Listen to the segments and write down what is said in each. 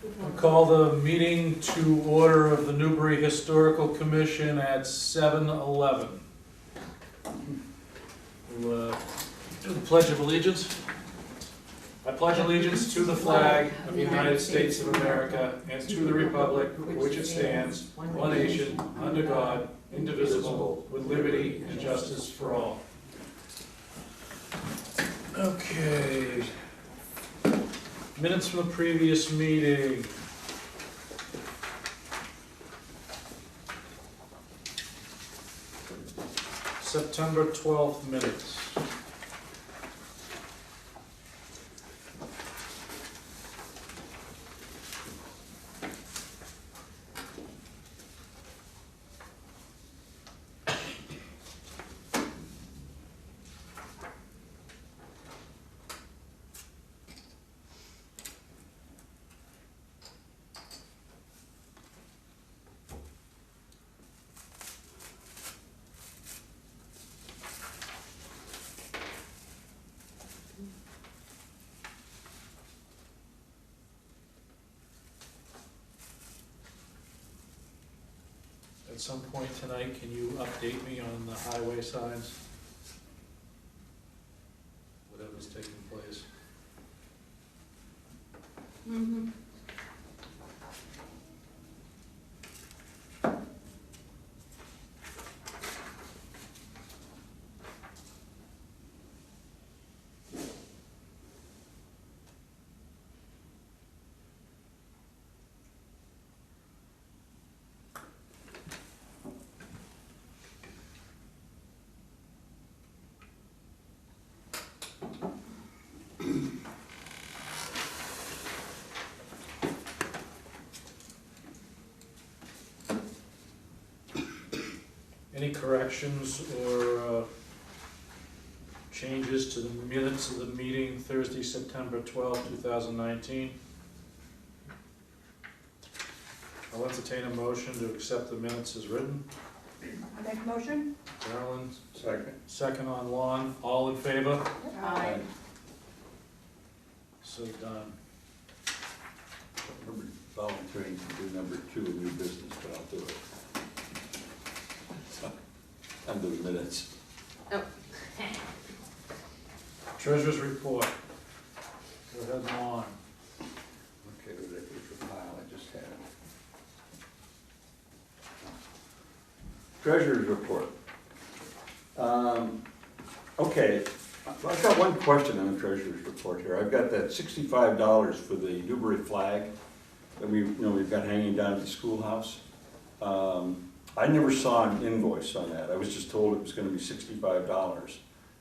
I call the meeting to order of the Newbury Historical Commission at 7:11. We'll do the Pledge of Allegiance. I pledge allegiance to the flag of the United States of America and to the republic for which it stands, one nation, under God, indivisible, with liberty and justice for all. Okay. Minutes from the previous meeting. September 12th minutes. At some point tonight, can you update me on the highway signs? Whatever's taking place. Mm-hmm. Any corrections or changes to the minutes of the meeting Thursday, September 12th, 2019? I'll entertain a motion to accept the minutes as written. I make a motion? Carolyn, Second. second on Lon. All in favor? Aye. So done. I remember volunteering to do number 2 in new business, but I'll do it. So, under the minutes. Oh. Treasurer's report. Go ahead, Lon. Okay, with that paper pile I just had. Treasurer's report. Okay, I've got one question on the treasurer's report here. I've got that $65 for the Newbury flag that we've got hanging down at the schoolhouse. I never saw an invoice on that. I was just told it was gonna be $65.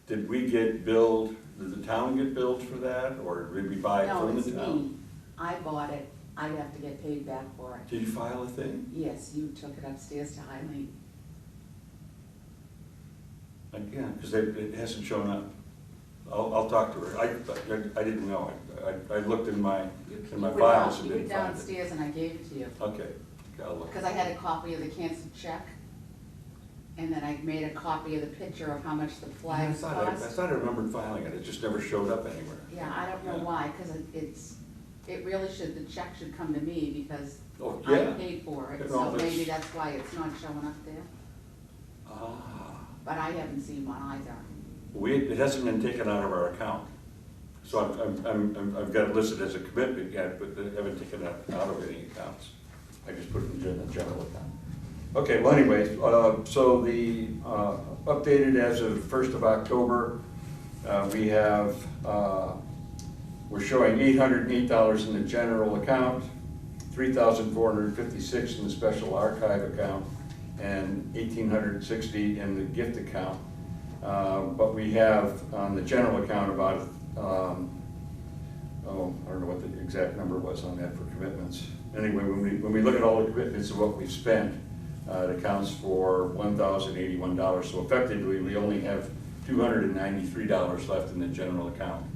Did we get billed, did the town get billed for that, or did we buy it No, from it's the town? me. I bought it. I have to get paid back for it. Did you file a thing? Yes, you took it upstairs to Eileen. Yeah, because it hasn't shown up. I'll talk to her. I didn't know. I looked in my files and You were didn't find it. downstairs and I gave it to you. Okay, I'll look. Because I had a copy of the canceled check. And then I made a copy of the picture of how much the I flags thought cost. I remembered filing it. It just never showed up anywhere. Yeah, I don't know Yeah. why, because it really should, the check should come to me because Oh, I yeah. paid for it. Yeah, So no, that's- maybe that's why it's not showing up there. Ah. But I haven't seen one either. It hasn't been taken out of our account. So I've got it listed as a commitment yet, but they haven't taken it out of any accounts. I just put it in the general account. Okay, well anyways, so the, updated as of 1st of October, we have, we're showing $808 in the general account, $3,456 in the special archive account, and $1,860 in the gift account. But we have on the general account about, I don't know what the exact number was on that for commitments. Anyway, when we look at all the commitments of what we've spent, it accounts for $1,081. So effectively, we only have $293 left in the general account,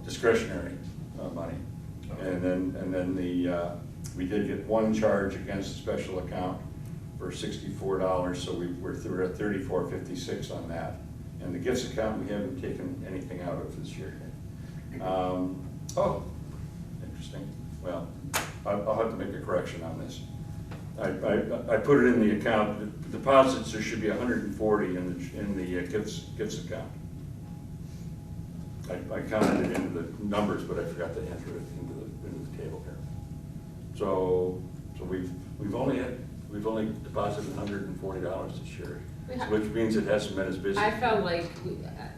discretionary money. And then we did get one charge against the special account for $64, so we're at $34.56 on that. And the gifts account, we haven't taken anything out of this year. Oh, interesting. well, I'll have to make a correction on this. I put it in the account, deposits, there should be 140 in the gifts account. I counted it into the numbers, but I forgot to enter it into the table here. So we've only deposited $140 this year, which means it hasn't been as busy. I felt like,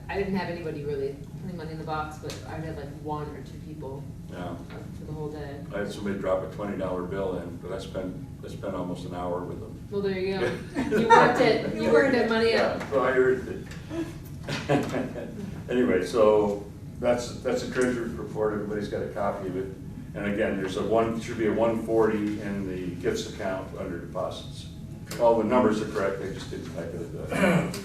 I didn't have anybody really putting money in the box, but I had like 1 or 2 people Yeah. for the whole day. I had somebody drop a $20 bill in, but I spent almost an hour with them. Well, there you go. You worked it, you worked that money out. Yeah, so I earned it. Anyway, so that's a treasurer's report, everybody's got a copy of it. And again, should be a 140 in the gifts account under deposits. All the numbers are correct, they just didn't calculate that.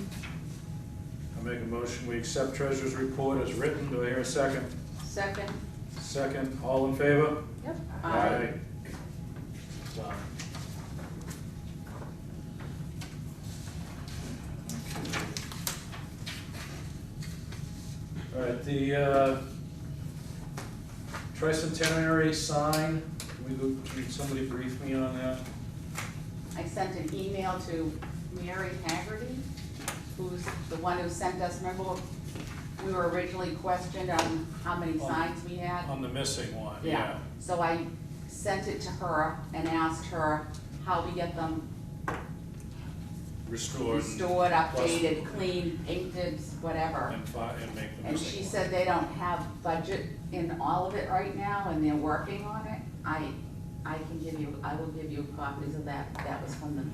I make a motion, we accept treasurer's report as written. Do I hear a second? Second. Second, all in favor? Yep. Aye. Done. All right, the tricentenary sign, can somebody brief me on that? I sent an email to Mary Haggerty, who's the one who sent us, remember, we were originally questioned on how many signs we had? On the missing one, yeah. So I sent it to her and asked her how we get them Restored. restored, updated, cleaned, painted, whatever. And make them. And she said they don't have budget in all of it right now, and they're working on it. I will give you copies of that. That was from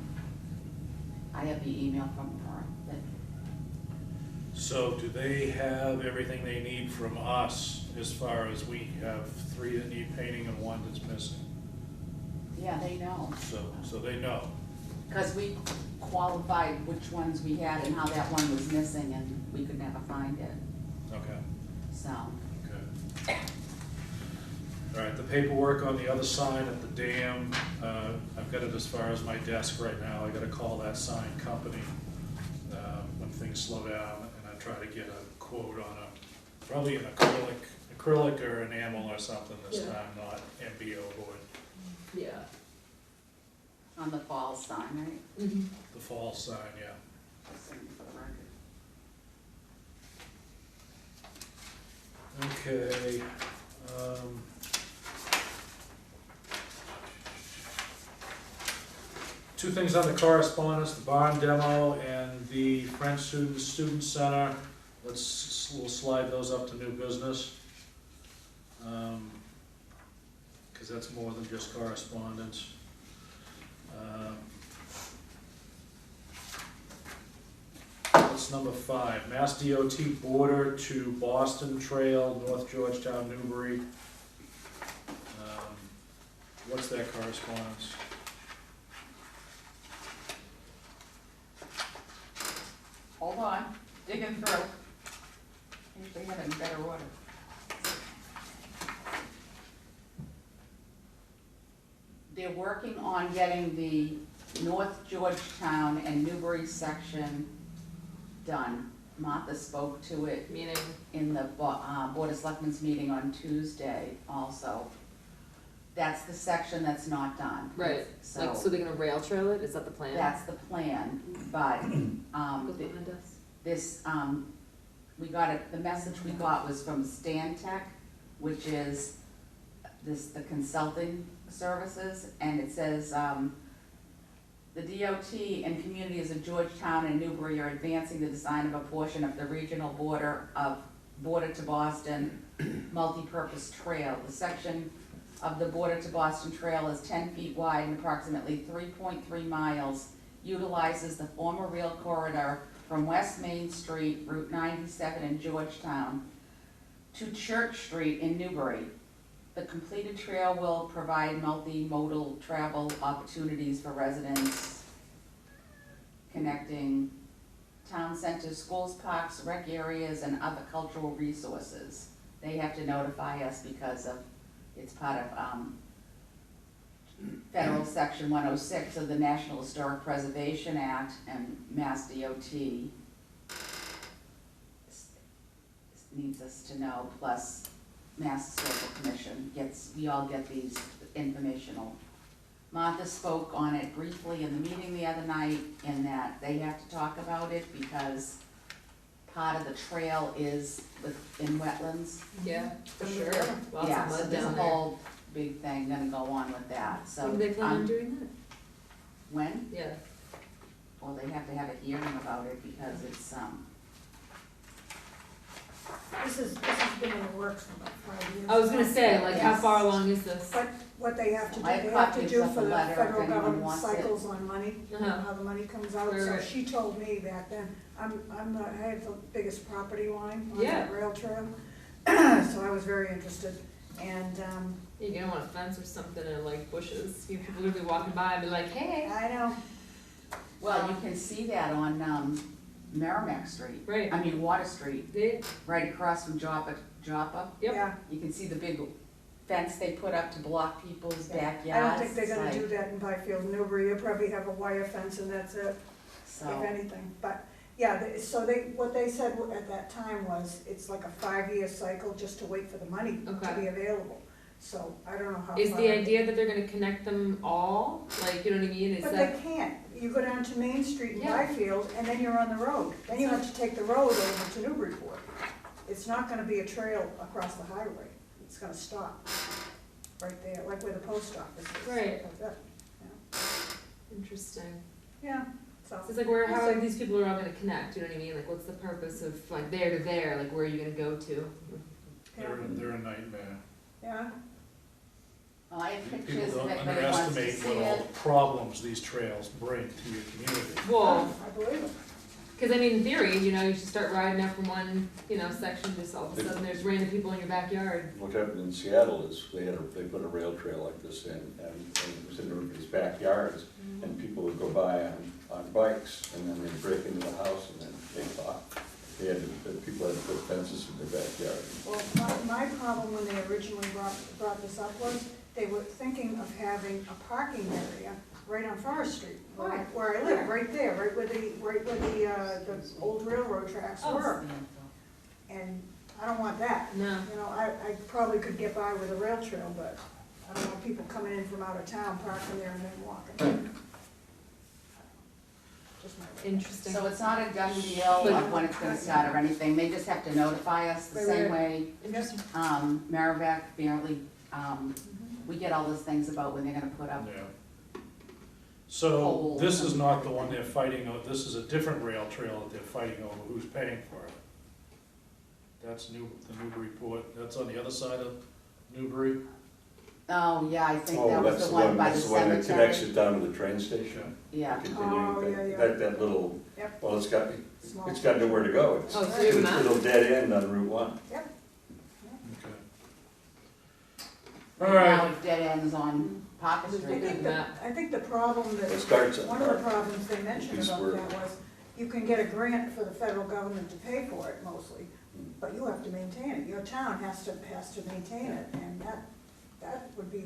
I have the email from her. So do they have everything they need from us as far as we have 3 that need painting and 1 that's missing? Yeah, they know. So they know. Because we qualified which ones we had and how that one was missing, and we could never find it, Okay, so. okay. All right, the paperwork on the other side at the dam, I've got it as far as my desk right now. I gotta call that sign company when things slow down, and I try to get a quote on probably an acrylic or enamel or something this Yeah. time, not MBO board. Yeah. On the fall sign, right? Mm-hmm. The fall sign, yeah. Just saying for the record. Okay. Two things on the correspondence, the barn demo and the French Student Center. We'll slide those up to new business. Because that's more than just correspondence. That's number 5, Mass DOT border to Boston Trail, North Georgetown, Newbury. What's that correspondence? Hold on, digging through. Usually have it in better order. They're working on getting the North Georgetown and Newbury section done. Martha spoke to it Meaning, in the Board of Selectmen's meeting on Tuesday also. That's the section that's not done. right, like, so they're gonna rail trail it, is that the plan? That's the plan, but, Goes behind us? this, we got it, the message we got was from Stantec, which is the consulting services, and it says, the DOT and communities of Georgetown and Newbury are advancing the design of a portion of the regional border to Boston multi-purpose trail. The section of the border to Boston Trail is 10 feet wide and approximately 3.3 miles, utilizes the former rail corridor from West Main Street, Route 97 in Georgetown, to Church Street in Newbury. The completed trail will provide multimodal travel opportunities for residents, connecting town centers, schools, parks, rec areas, and other cultural resources. They have to notify us because it's part of Federal Section 106 of the National Historic Preservation Act, and Mass DOT needs us to know, plus Mass Historical Commission gets, we all get these informational. Martha spoke on it briefly in the meeting the other night, in that they have to talk about it because part of the trail is in wetlands. Yeah, for sure. Lots Yeah, of so mud there's a down there. whole big thing gonna go on with that, so. When do they plan on doing that? When? Yeah. Well, they have to have a hearing about it because it's, This has been in the works for about 5 years. I was gonna say, like, how Yes. far along is this? But what they have to do, I have they have to copies do of for the the letter if federal anyone government wants it. cycles on money, you know, Uh-huh. how the money comes out, Right, so right. she told me back then, I have the biggest property line on Yeah. that rail trail, so I was very interested, and, You're gonna want a fence or something and like bushes. People are gonna be walking by and be like, hey. I know, well, you can see that on, Merrimack Street. Right. I mean, Water Street, They, right across from Joppa. Yep. yeah. You can see the big fence they put up to block people's I backyards. don't think they're gonna It's do like- that in Byfield, Newbury, they'll probably have a wire fence and that's it. If So, anything, but, yeah, what they said at that time was, it's like a 5-year cycle just to wait for the money to Okay. be available. So, I don't know how far. is the idea that they're gonna connect them all? Like, you know what I mean? Is But that, they can't, you go down to Main Street in Yeah. Byfield, and then you're on the road, then you have to take the road over to Newburyport. It's not gonna be a trail across the highway, it's gonna stop right there, like where the post office is. Right. Like that. interesting. Yeah, so. So it's like, where, how We'll are see. these people are all gonna connect? You know what I mean? Like, what's the purpose of like there to there? Like, where are you gonna go to? Yeah. They're a nightmare. Yeah, well, I have People pictures don't if anybody wants to underestimate see what all it. the problems these trails bring to your community. Well, I believe it. because I mean, in theory, you know, you should start riding up from one, you know, section, just all of a sudden there's random people in your backyard. What happened in Seattle is they put a rail trail like this in, and it was in everybody's backyards, and people would go by on bikes, and then they'd break into the house, and then they thought, the people had to put fences in their backyard. Well, my problem when they originally brought this up was, they were thinking of having a parking area right on Forest Street, where I live, right there, right where the old railroad tracks Oh. were. And I don't want that. No. You know, I probably could get by with a rail trail, but I don't want people coming in from out of town, parking there and then walking. Just my way. Interesting. So it's not a done deal of when it's gonna start or anything, they just have to notify us the same way, Interesting. Merrimack, barely, we get all those things about when they're gonna put up. Yeah. So Poles this is and not the one everything. they're fighting over, this is a different rail trail that they're fighting over, who's paying for it. That's the Newburyport, that's on the other side of Newbury. Oh, yeah, I think Oh, that was that's the one by the that's the one that connects cemetery. it down to the train station. Yeah, Oh, yeah, yeah. That little, Yep. well, it's Small. got nowhere to go. It's Oh, a so you're not? little dead end on Route 1. Yep. Okay. now All right, it dead ends on Parker I Street. think the problem that. It starts at One of the problems they mentioned East about Word. that was, you can get a grant for the federal government to pay for it mostly, but you have to maintain it, your town has to maintain it, and that would be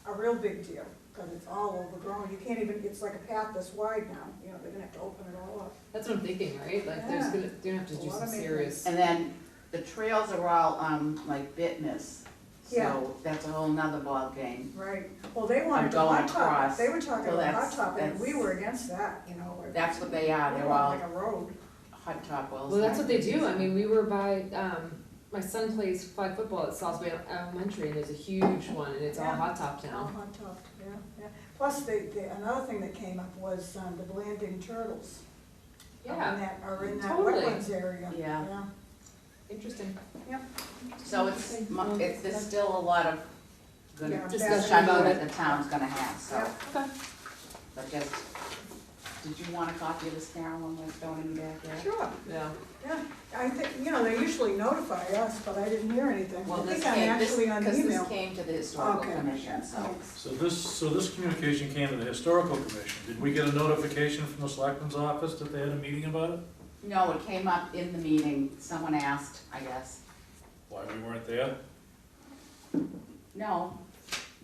a real big deal, because it's all overgrown, you can't even, it's like a path this wide now, you know, they're gonna have to open it all up. That's what I'm thinking, right? Like, Yeah. they're gonna have to A do lot some of serious. And then the trails are all, like Bitness, Yeah. so that's a whole nother ballgame. Right, well, they wanted to going hot top across. it, they were talking Well, about hot that's- top, and we that's- were against that, you know. That's what they are, We they're want all like a road. hot top wells. Well, that's what they do. I mean, we were by, my son plays flag football at Salisbury Elementary, and there's a huge one, and it's all Yeah. hot top All town. hot top, yeah. Plus, another thing that came up was, the Blanding turtles. Yeah, Are in that Totally. wetlands area. Yeah. interesting. So there's still a lot of good Yeah, discussion about that it. the town's gonna have, so. Yeah. Okay. But just, did you want a copy of this, Carol, when we're throwing you back there? Sure, Yeah. yeah. I think, they usually notify us, but I didn't hear anything. Well, I this think I'm came, actually on because this email. came to the historical Okay. commission, so. Thanks. so this communication came to the historical commission. Did we get a notification from the selectman's office that they had a meeting about it? No, it came up in the meeting, someone asked, I guess. Why we weren't there? No,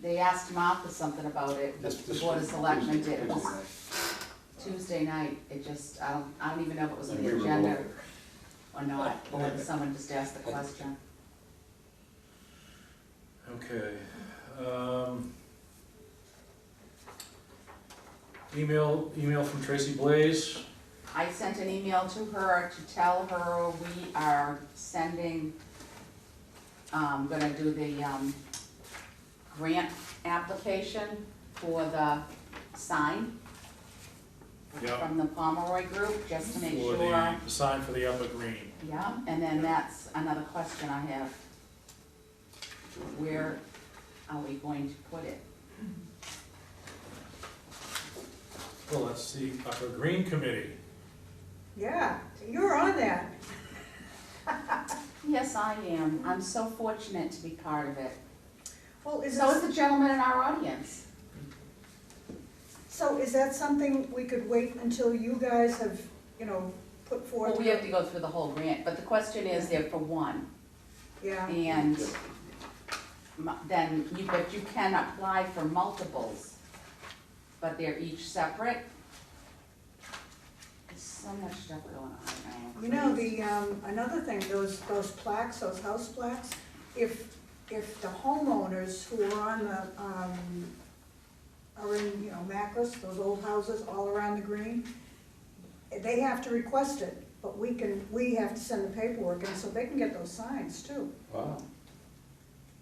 they asked Martha something about it, This- the this board of was selectmen Tuesday- did, it was Tuesday night. Tuesday night, it just, I don't even know if it was on And the we were agenda both or not, or someone just asked the question. Okay. Email from Tracy Blaze. I sent an email to her to tell her we are sending, gonna do the, grant application for the sign Yeah. from the Pomeroy Group, just to make For sure. the sign for the upper green. Yeah, and then that's another question I have. Where are we going to put it? Well, that's the upper green committee. Yeah, you're on that. Yes, I am. I'm so fortunate to be part of it. Well, is So is it, the gentleman in our audience. so is that something we could wait until you guys have, put forth? Well, we have to go through the whole grant, but the question is there for one. Yeah, And then but you can apply for multiples, but they're each separate. There's so much stuff going on right now. another thing, those plaques, those house plaques, if the homeowners who are on the, are in, Macris, those old houses all around the green, they have to request it, but we have to send the paperwork in so they can get those signs too. Wow.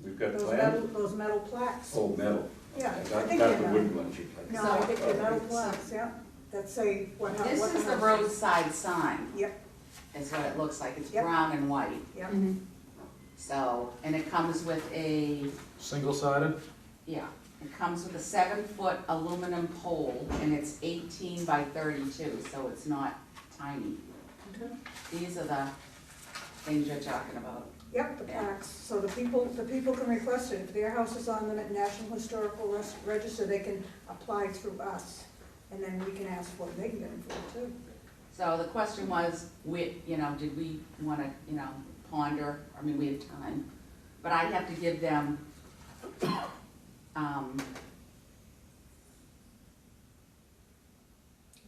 We've got Those plans. metal plaques. Oh, metal. Yeah, I Not think not they're the metal. wooden ones you like. No, I think they're metal plaques, yeah, that say what house. This is the roadside sign, Yep, is what it looks like. It's Yep. brown and white. yep. So, and it comes with a, Single-sided? yeah, it comes with a 7-foot aluminum pole, and it's 18 by 32, so it's not tiny. Okay. These are the things you're talking about. Yep, the plaques, so the people can request it, if their house is on the National Historical Register, they can apply through us, and then we can ask for it, they can get them for it too. So the question was, did we wanna, ponder, I mean, we have time, but I have to give them,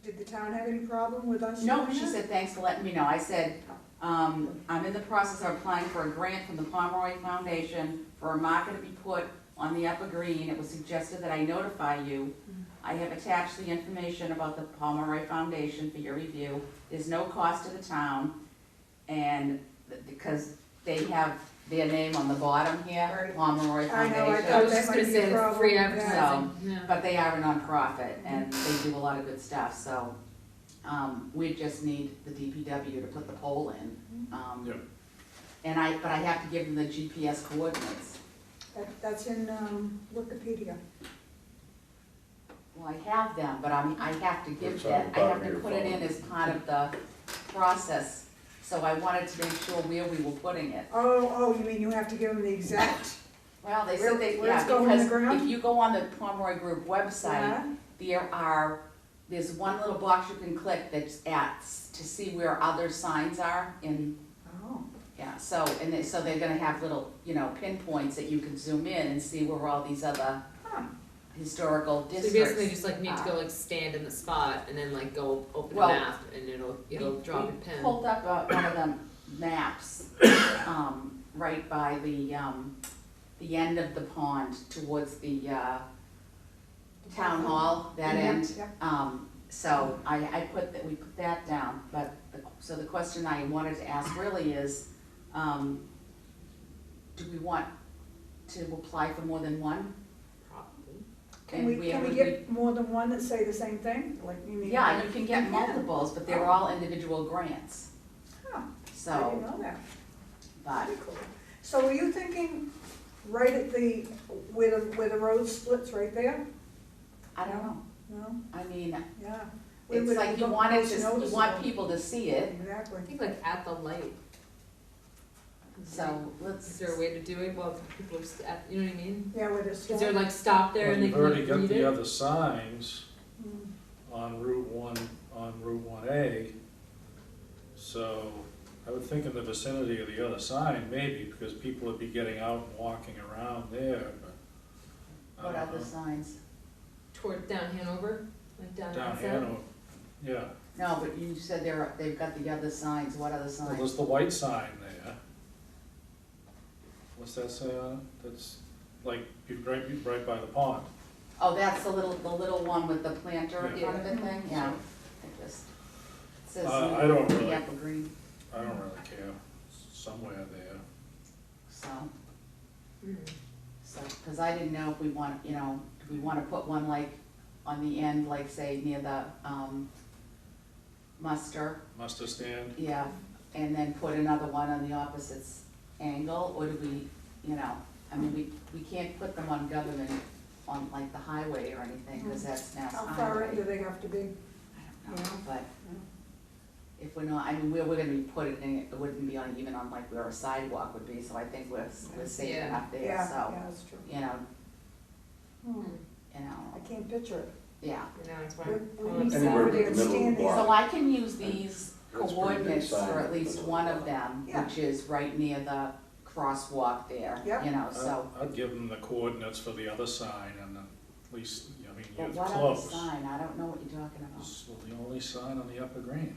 Did the town have any problem with us doing no, that? she said, thanks for letting me know. I said, I'm in the process of applying for a grant from the Pomeroy Foundation for a marker to be put on the upper green. It was suggested that I notify you. I have attached the information about the Pomeroy Foundation for your review. There's no cost to the town, and because they have their name on the bottom here, Right. Pomeroy I know, Foundation. I was That just might gonna be say a it's problem, free yeah. advertising, yeah. But they are a nonprofit, and they do a lot of good stuff, so, we just need the DPW to put the pole in. Yep. But I have to give them the GPS coordinates. That's in Wikipedia. Well, I have them, but I have to give It's on that, the I bottom have of to your put it in phone. as part of the process. So I wanted to make sure where we were putting it. Oh, you mean you have to give them the exact, Well, they Where- said they, where yeah, it's going in the because ground? if you go on the Pomeroy Group website, yeah? there's one little box you can click that's to see where other signs are in, Oh, yeah, so, so they're gonna have little, pinpoints that you can zoom in and see where all these other huh. historical So you districts. basically just like need to go like stand in the spot and then like go open Well, a map and it'll drop a We pin. pulled up one of the maps, right by the end of the pond towards the, town hall, that end. Yep. So we put that down, but, so the question I wanted to ask really is, do we want to apply for more than one? Probably. Can we get more than one that say the same thing? Like, you mean? Yeah, you can get Yeah. multiples, but they're all individual grants, Huh, I didn't so, know that. but, Very cool. So were you thinking right at where the road splits right there? I don't know, No? I mean, Yeah. it's like you want people to see it, Exactly. I think like at the light. so Is let's, there a way to do it while people are, you know what I mean? Yeah, where the Is there like stop there Well, and they you've can already like got read the it? other signs Mm. on Route 1A. So I would think in the vicinity of the other sign, maybe, because people would be getting out and walking around there, but. I what don't other know. signs? Toward down Hanover, like down Down that side? Hanover, yeah. No, but you said they've got the other signs, what other Well, signs? there's the white sign there. What's that say on it? That's like, right by the pond. Oh, that's the little one with the planter in Yeah. front of it thing, yeah. It just says I don't the really- evergreen, I don't really care, somewhere there. so, Mm. cause I didn't know if we want, do we wanna put one like on the end, like say near the, muster, Muster stand, yeah, and then put another one on the opposite angle, or do we, I mean, we can't put them on government, on like the highway or anything, cause that's Mass How Highway. far in do they have to be? I don't know, Yeah. but if we're not, I mean, we're gonna be putting it, it wouldn't be on, even on like where a sidewalk would be, so I think we're safe Yeah. enough there, Yeah, so, yeah, that's true. you I know, can't picture it. yeah. It's We- fine. we Well, need it's- Anywhere somebody but the middle of the standing. block. So I can use these That's pretty big coordinates sign for in at the least middle one of of the them, Yeah. which is right near the crosswalk there, Yep. so. I'd give them the coordinates for the other sign, and at least, I mean, But you're what other close. sign, I don't know what you're talking about. Well, the only sign on the upper green.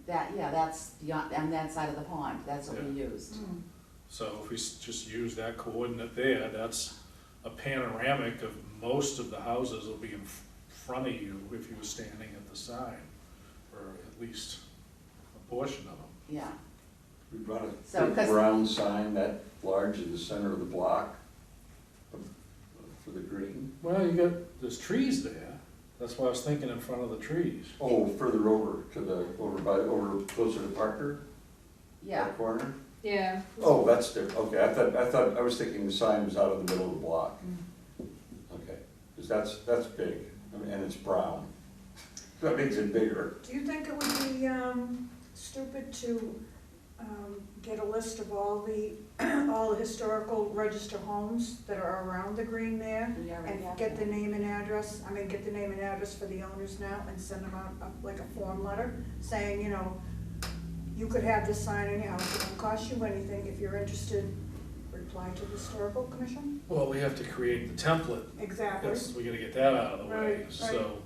That's on that side of the pond, that's what we used. Hmm. So if we just use that coordinate there, that's a panoramic of most of the houses will be in front of you if you were standing at the sign, or at least a portion of them. Yeah, We brought a So, big 'cause- brown sign that large in the center of the block for the green. Well, there's trees there, that's why I was thinking in front of the trees. Oh, further over to the, over closer to Parker? yeah, That corner? Yeah. Oh, that's different, okay, I was thinking the sign was out of the middle of the block. Okay, because that's big, I mean, and it's brown. That makes it bigger. Do you think it would be stupid to get a list of all the historical register homes that are around the green there? we already And have get the that. name and address, get the name and address for the owners now and send them out like a form letter saying, you could have this sign in your house, it won't cost you anything. If you're interested, reply to the historical commission. Well, we have to create the template, Exactly. yes, we gotta get that out of the way, Right, so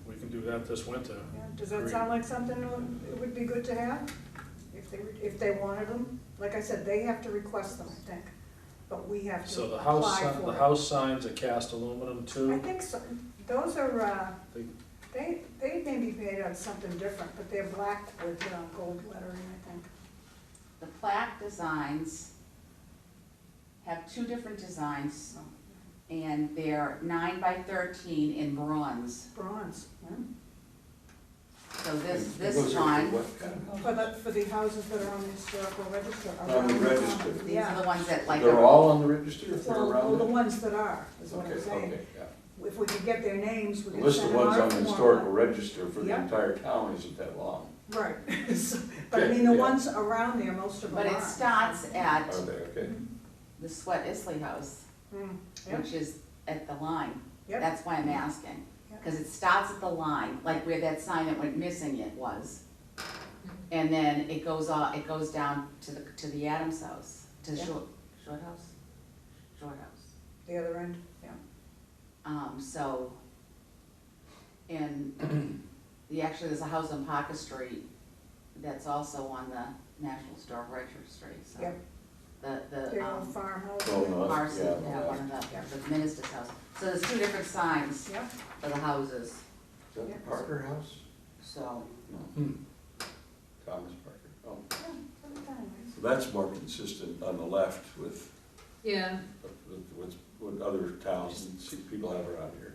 we can do that this winter. Yeah, does that Agreed. sound like something it would be good to have? If they wanted them? Like I said, they have to request them, I think, but we have to So the apply for the it. house signs are cast aluminum I too? think so, those are, They- they may be made out of something different, but they're black with gold lettering, I think. The plaque designs have two different designs, and they're 9 by 13 in bronze. Bronze, yeah. So this Those are for one, what kind of- For the houses that are on the historical register. On the around town. register. these are Yeah. the ones that like. They're all on the register if they're Well, around the it? ones that are, is what Okay, I'm saying. okay, yeah. If we could get their names, we The could list of send them ones our on the form. historical register for the Yeah. entire town isn't that long. Right, So, but I mean, the Yeah. ones around there, most of them But are. it starts at Are they, okay? the Sweat Isley House, Mm, yeah, which is at the line. Yep. That's why I'm asking, Yep. because it starts at the line, like where that sign that went missing it was. And then it goes down to the Adams house, to the Yeah. Short House? Short House. the other end, yeah. So, and actually, there's a house on Parker Street that's also on the National Historic Registry, so. Yep. The Their old farmhouse. Oh, no, that's- Marcy, yeah, yeah, yeah. one of Yeah. the minister's house. So there's two different signs Yep, for the houses, Is that the Parker House? so. No, Hmm. Thomas Parker. Oh, yeah, every time. so that's more consistent on the left with Yeah, what other towns and people have around here.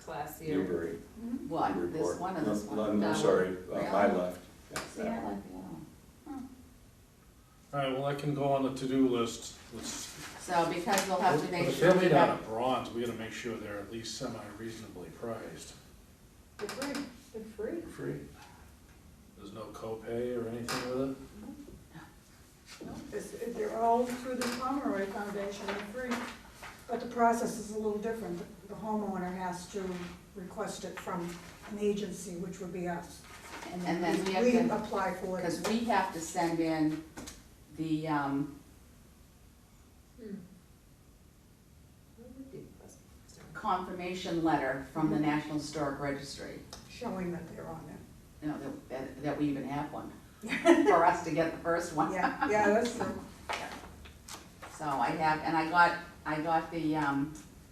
classier. Newbury. Mhm. What, this Newport. one or No, this one? no, No. sorry, Really? my left. Yeah, See, I that one. like the other one. All right, well, I can go on the to-do list. Let's- So because we'll have to make But if sure they're we made out have, of bronze, we gotta make sure they're at least semi-reasonably priced. They're free. They're free. For free. There's no copay or anything with it? They're all through the Pomeroy Foundation, they're free. But the process is a little different. The homeowner has to request it from an agency, which would be us. and then we have We to, apply for because it. we have to send in the, Hmm. That would be impressive. confirmation letter from the National Historic Registry, Showing that they're on it. you know, that we even have one, for us to get the first one. Yeah, yeah, that's true. So I I have, and I got the,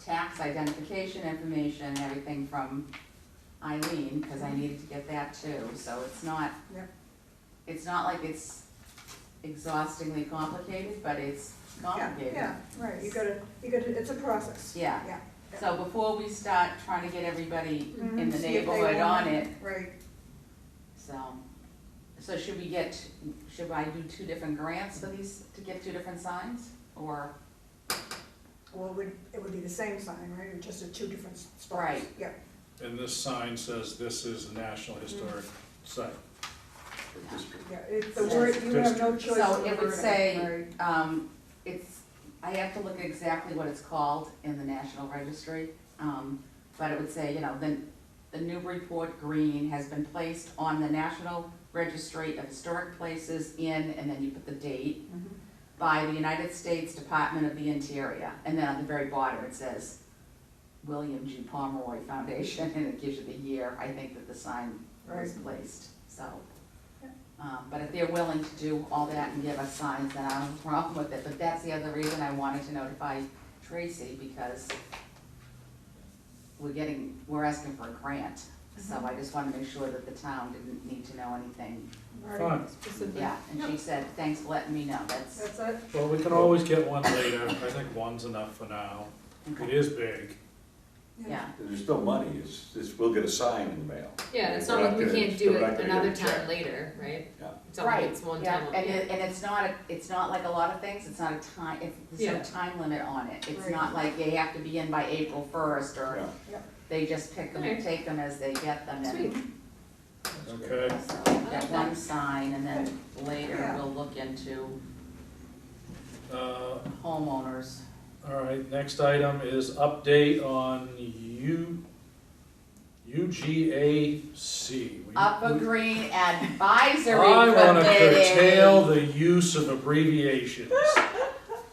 tax identification information and everything from Eileen, cause I needed to get that too, so it's not, Yep. it's not like it's exhaustingly complicated, but it's Yeah, complicated. yeah, right, you gotta, it's a process. Yeah. Yeah. So before we start trying to get everybody in Mhm, the see if they neighborhood want on it, Right, so should I do two different grants for these, to get two different signs, or? well, it would be the same sign, right, just at two different spots. Right. Yeah, And this sign says this is a National Historic Site. yeah, the word, you have no choice. So in it would wording, say, right. it's, I have to look at exactly what it's called in the National Registry, but it would say, the Newburyport Green has been placed on the National Registry of Historic Places in, and then you put the date, Mhm. by the United States Department of the Interior, and then on the very bottom it says William G. Pomeroy Foundation, and it gives you the year, I think, that the sign was Right. placed, so. Yeah. But if they're willing to do all that and give us signs, then I don't have a problem with it, but that's the other reason I wanted to notify Tracy, because we're asking for a grant, so I just wanna make sure that the town didn't need to know anything. Right. Fine. Specific. Yeah, and she said, thanks for letting me know, that's, That's it? Well, we can always get one later. I think one's enough for now. It is big. yeah. There's still money, we'll get a sign in the mail. Yeah, it's We're not like not we gonna- can't do we're not it gonna another get a check. time later, right? Yeah. It's not like Right, it's one yeah, time. and it's not like a lot of things, it's not a time, there's Yeah. no time limit on it. It's Right. not like you have to be in by April 1st, or Yeah. they just pick them and Right. take them as they get them. And Sweet. Okay. so that one sign, and then later Yeah. we'll look into Uh, homeowners. All right, next item is update on UGAC. Upper Green Advisory I wanna curtail Committee. the use of abbreviations.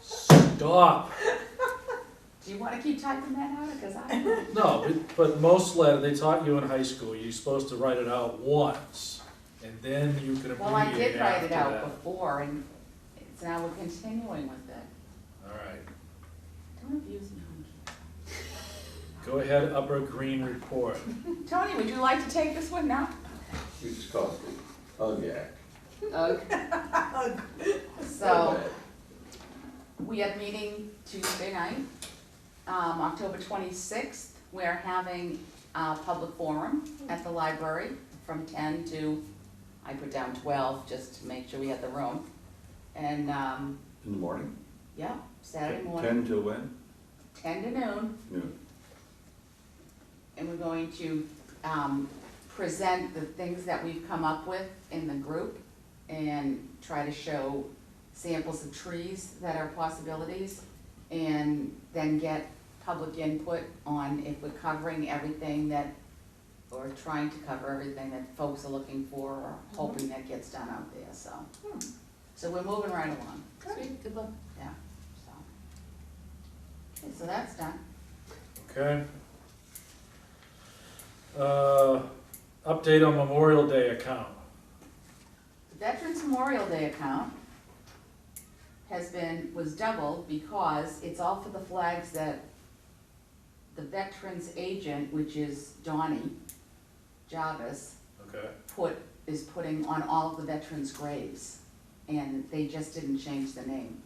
Stop. Do you wanna keep typing that out, cause I, No, but most they taught you in high school, you're supposed to write it out once, and then you can well, I abbreviate did write after it out that. before, and it's now we're continuing with it. All right, Don't abuse me, go ahead, Upper Green report. Tony, would you like to take this one now? We just call it the UGAC. Okay. So, we had a meeting Tuesday night, October 26th. We're having a public forum at the library from 10 to, I put down 12, just to make sure we had the room. And, In the morning? yeah, Saturday morning, 10 till when? 10 to noon. Noon. And we're going to present the things that we've come up with in the group and try to show samples of trees that are possibilities, and then get public input on if we're covering everything that, or trying to cover everything that folks are looking for or hoping that gets done out there, so. So we're moving right along, Sweet, good luck. yeah, so. Okay, so that's done. Okay. Update on Memorial Day account. The Veterans Memorial Day account was doubled because it's all for the flags that the veterans agent, which is Donnie Jarvis, Okay, is putting on all of the veterans' graves. And they just didn't change the name.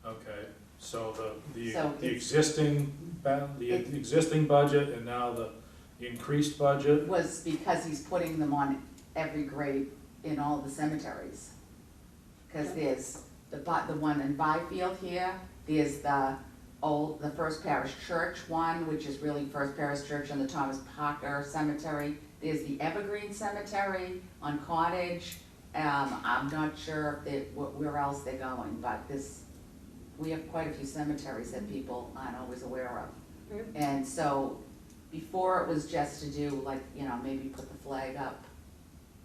okay, so the So it's- existing, the existing budget and now the increased budget? Was because he's putting them on every grave in all the cemeteries. Cause there's the one in Byfield here, there's the First Parish Church one, which is really First Parish Church and the Thomas Parker Cemetery. There's the Evergreen Cemetery on Cottage. I'm not sure where else they're going, but we have quite a few cemeteries that people aren't always aware of. Yep. And so, before it was just to do like, maybe put the flag up,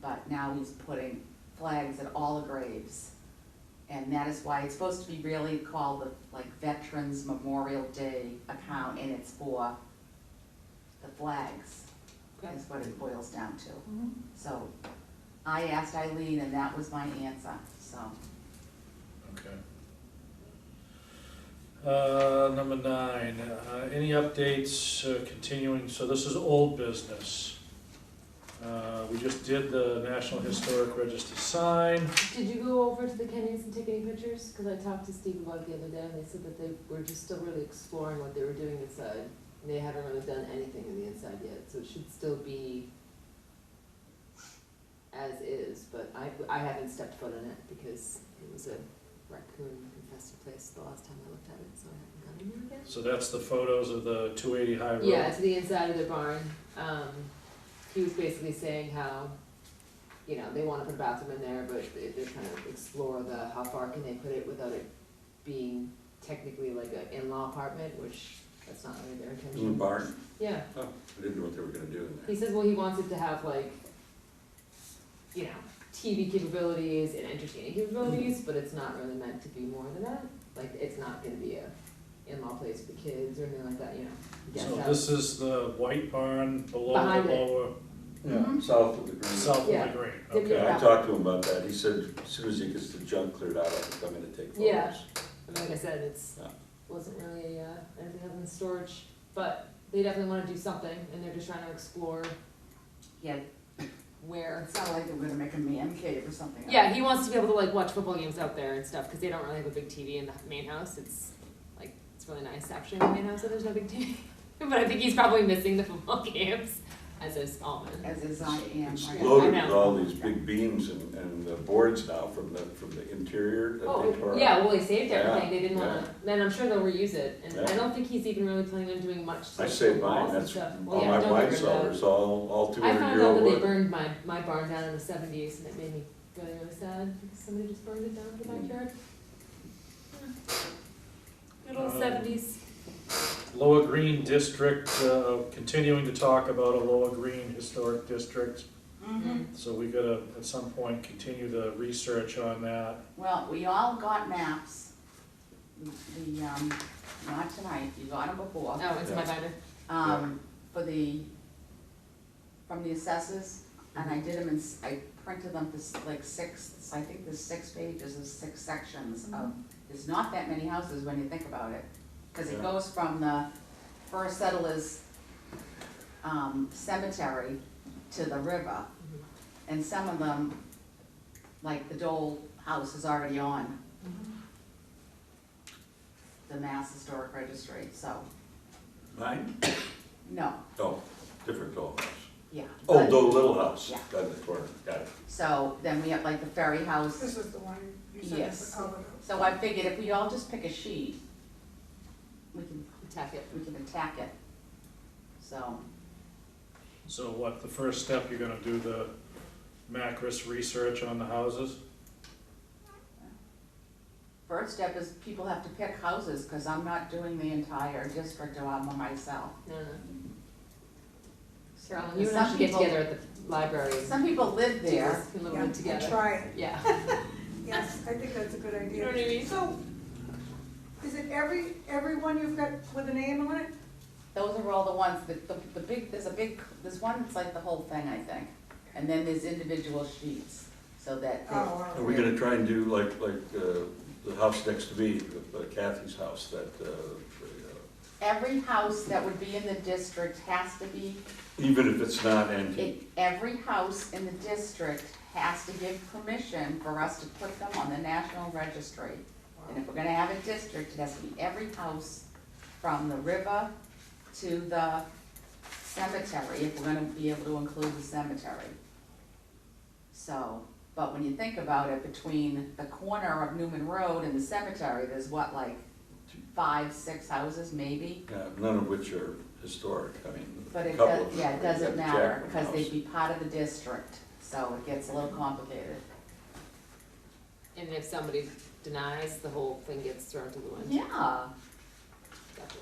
but now he's putting flags at all the graves. And that is why it's supposed to be really called the Veterans Memorial Day account, and it's for the flags, is what it boils down to. Mhm. So, I asked Eileen and that was my answer, so. Okay. Number 9, any updates continuing, so this is old business. We just did the National Historic Register sign. Did you go over to the Kenyans and take any pictures? Cause I talked to Steve about it the other day, and they said that they were just still really exploring what they were doing inside. And they haven't really done anything in the inside yet, so it should still be as is, but I haven't stepped foot in it because it was a raccoon infested place the last time I looked at it, so I haven't gone in there again. So that's the photos of the 280 High Road. Yeah, to the inside of the barn. He was basically saying how, you know, they wanna put a bathroom in there, but they're trying to explore how far can they put it without it being technically like an in-law apartment, which that's not really their In the intention. barn? Yeah, Oh, I didn't know what they were gonna do in he there. says, well, he wants it to have like, you know, TV capabilities and entertaining capabilities, but it's not really meant to be more than that. Like, it's not gonna be a in-law place for kids or anything like that, you know. guest So house. this is the white barn below Behind the it. lower, Yeah, south of the green. south Yeah. of the green, Did you- okay. Yeah, I talked to him about that. He said as soon as he gets the junk cleared out, he'll come in and take photos. Yeah. And like I said, Yeah. wasn't really, anything other than storage, but they definitely wanna do something, and they're just trying to explore Yeah, where. it sounded like they were gonna make a man cave or something. Yeah, he wants to be able to like watch football games out there and stuff, cause they don't really have a big TV in the main house, it's really nice actually in the main house that there's no big TV. But I think he's probably missing the football games as a small man. As is I am. It's right? loaded I with know. all these big beams and boards now from the interior that they tore Oh, out. yeah, well, they saved everything, Yeah, they didn't wanna, then I'm sure they'll reuse it, and I Yeah. don't think he's even really planning on doing much I to saved walls mine, and that's stuff. all Well, yeah, my don't wine get rid of that. cellars, all I 200 found year out old that they wood. burned my barn down in the 70s, and it made me really, really sad, because somebody just burned it down in the backyard. Good old Um, 70s. Lower Green District, continuing to talk about a Lower Green Historic District. So we gotta, at some point, continue the research on that. Well, we all got maps. Not tonight, you got them before. Oh, it's my binder. For from the assessors, and I did them I printed them for like 6, I think there's 6 pages of 6 sections of, there's not that many houses when you think about it. Cause it Yeah. goes from the first settlers, cemetery to the river. And some of them, like the Dole house is already on the Mass Historic Registry, so, Mine? no, Oh, different doll house. yeah. Oh, but- the little house, Yeah. got in the corner, got it. So then we have like the ferry house. This is the one you said is Yes. the cover. So I figured if we all just pick a sheet, we can Attack it. attack it. So, So what, the first step, you're gonna do the Macris research on the houses? first step is people have to pick houses, cause I'm not doing the entire district all by myself. No, no. So, Carolyn, you and some I should get people- together at the library. and Some people live do there. this a little Yeah, bit and together. try it. Yeah. Yes, I think that's a good idea. You know what I mean? So, is it every one you've got with a name on it? Those are all the ones, the big, there's one that's like the whole thing, I think. And then there's individual sheets, so that, Oh, wow. Are we gonna try and do like the house next to me, Kathy's house, that, every house that would be in the district has to be, even if it's not antique? every house in the district has to give permission for us to put them on the National Registry. And if we're gonna have a district, it has to be every house from the river to the cemetery, if we're gonna be able to include the cemetery. So, but when you think about it, between the corner of Newman Road and the cemetery, there's what, like 5, 6 houses maybe? Yeah, none of which are historic, I mean, But a it couple does, of them. yeah, it You doesn't got the matter, Jackman because house. they'd be part of the district, so it gets a little complicated. And if somebody denies, the whole thing gets thrown to the wind. Yeah, Gotcha.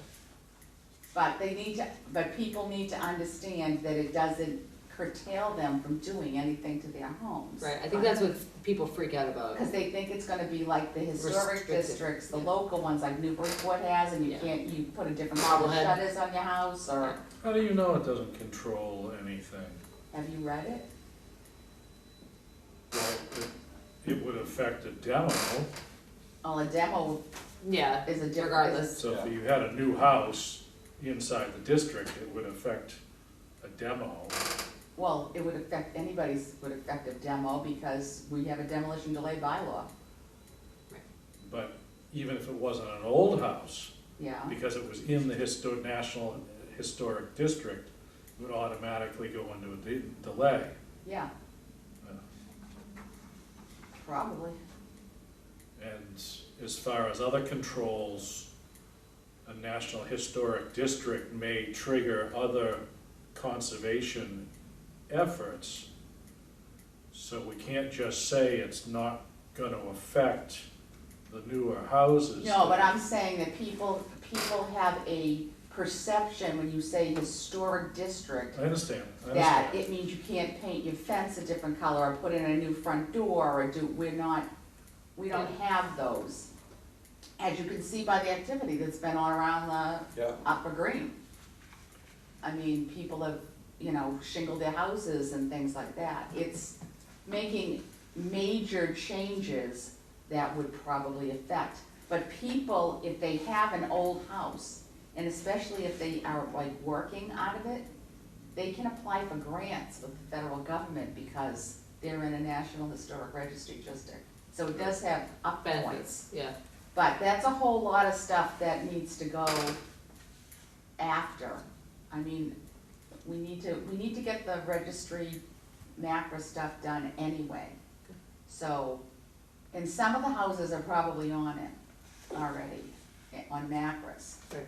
but people need to understand that it doesn't curtail them from doing anything to their homes. Right, I think that's what people freak out about. Because they think it's gonna be like the historic Restricted, districts, the yeah. local ones like Newburyport has, and you Yeah. can't, you put a different model Marblehead. shutters on your house, or, How do you know it doesn't control anything? have you read it? Well, it would affect a demo. Well, a demo Yeah, is a different. regardless. So if you had a new house inside the district, it would affect a demo. Well, it would affect, anybody's would affect a demo because we have a demolition delay bylaw, But even if it wasn't an old house, yeah. because it was in the National Historic District, it would automatically go into a delay. Yeah, probably. And as far as other controls, a National Historic District may trigger other conservation efforts. So we can't just say it's not gonna affect the newer houses. No, but I'm saying that people have a perception when you say historic district, I understand, that it means you can't paint your fence a different color or put in a new front door or we don't have those. As you can see by the activity that's been all around the Yeah. Upper Green. I mean, people have, shingled their houses and things like that. It's making major changes that would probably affect. But people, if they have an old house, and especially if they are like working out of it, they can apply for grants with the federal government because they're in a National Historic Registry district. So it does have up points. Benefits, yeah. But that's a whole lot of stuff that needs to go after. I mean, we need to get the registry MACRA stuff done anyway. So, and some of the houses are probably on it already, on MACRAs. Right.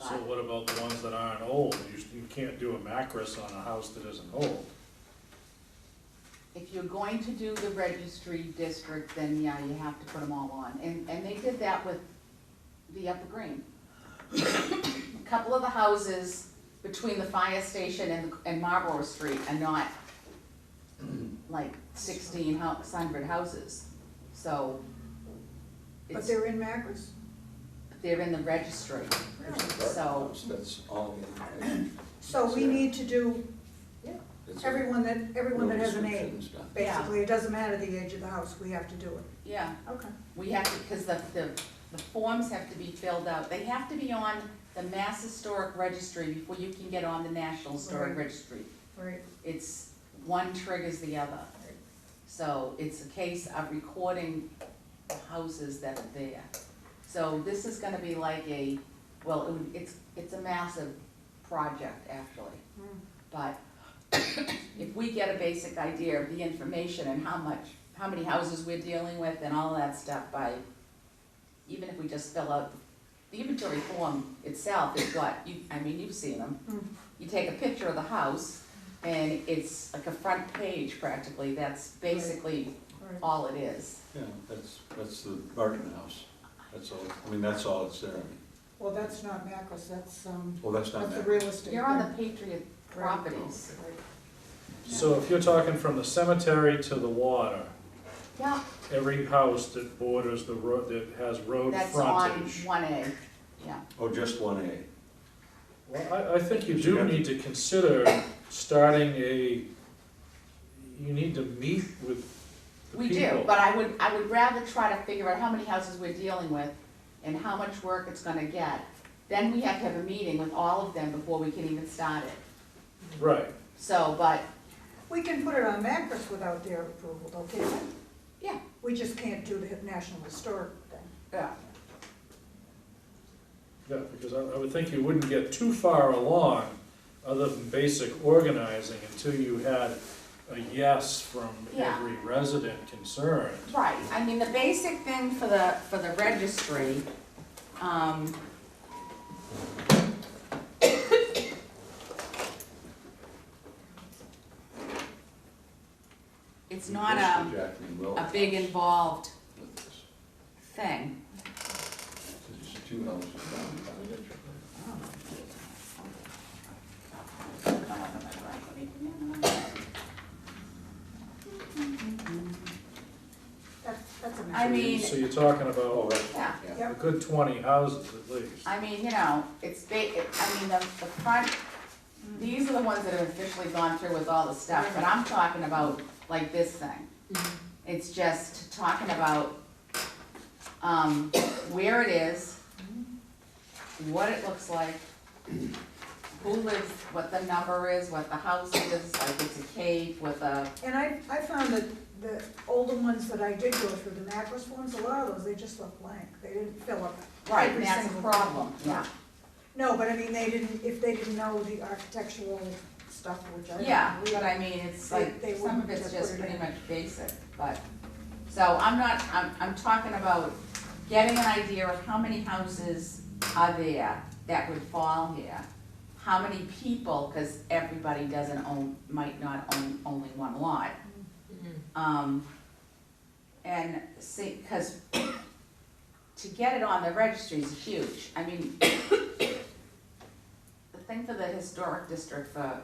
So what about the ones that aren't old? You can't do a macros on a house that isn't old. If you're going to do the registry district, then yeah, you have to put them all on. And they did that with the Upper Green. A couple of the houses between the fire station and Marlborough Street are not like 1,600 houses. So But it's, they're in Macris? they're in the registry. So, That's all the information. So we need to do It's everyone that has an age. descriptions done. Basically, it doesn't matter the age of the house, we have to do it. yeah, Okay. we have to, because the forms have to be filled out. They have to be on the Mass Historic Registry before you can get on the National Historic Right. Registry. Right. It's, one triggers the other. So it's a case of recording the houses that are there. So this is gonna be like it's a massive project, actually. Hmm. But if we get a basic idea of the information and how many houses we're dealing with and all of that stuff by, even if we just fill out, the inventory form itself is what, you've seen them. Hmm. You take a picture of the house and it's like a front page practically, that's basically Right. all it is. Yeah, that's the Barton House. That's all, that's all it's there. Well, that's not Macris, that's, Well, that's not that's the that. real estate. You're on the Patriot properties. Right. So if you're talking from the cemetery to the water, Yeah, every house that borders the road, that has road that's on frontage. 1A, yeah. Oh, just 1A. Well, I think you do need to consider starting you need to meet with the We people. do, but I would rather try to figure out how many houses we're dealing with and how much work it's gonna get. Then we have to have a meeting with all of them before we can even start it. Right, So, but, We can put it on Macris without their approval, though, can't we? yeah, We just can't do the National Historic thing. yeah. yeah, because I would think you wouldn't get too far along other than basic organizing until you had a yes from Yeah. every resident concerned. Right, the basic thing for the registry, it's not Mr. Jackman will- a big involved with this. thing. There's 2 houses down. That's a I matter. mean- So you're talking Oh, about right. Yeah. Yeah. a good 20 houses at least. The front, these are the ones that have officially gone through with all the stuff, but I'm talking about like this thing. Mhm. It's just talking about, where it is, what it looks like, who lives, what the number is, what the house is, like it's a cave with a, And I found that the older ones that I did go through, the mattress ones, a lot of those, they just look blank. They didn't fill up right, every and that's a single problem, thing. yeah. No, but I mean, they didn't, if they didn't know the architectural stuff, which I. Yeah, believe, but I mean, it's They- like, they some of wouldn't it's have just put it pretty in. much basic, but, so I'm talking about getting an idea of how many houses are there that would fall here. How many people, cause everybody might not own only one lot. And see, cause to get it on the registry is huge. I mean, the thing for the historic district for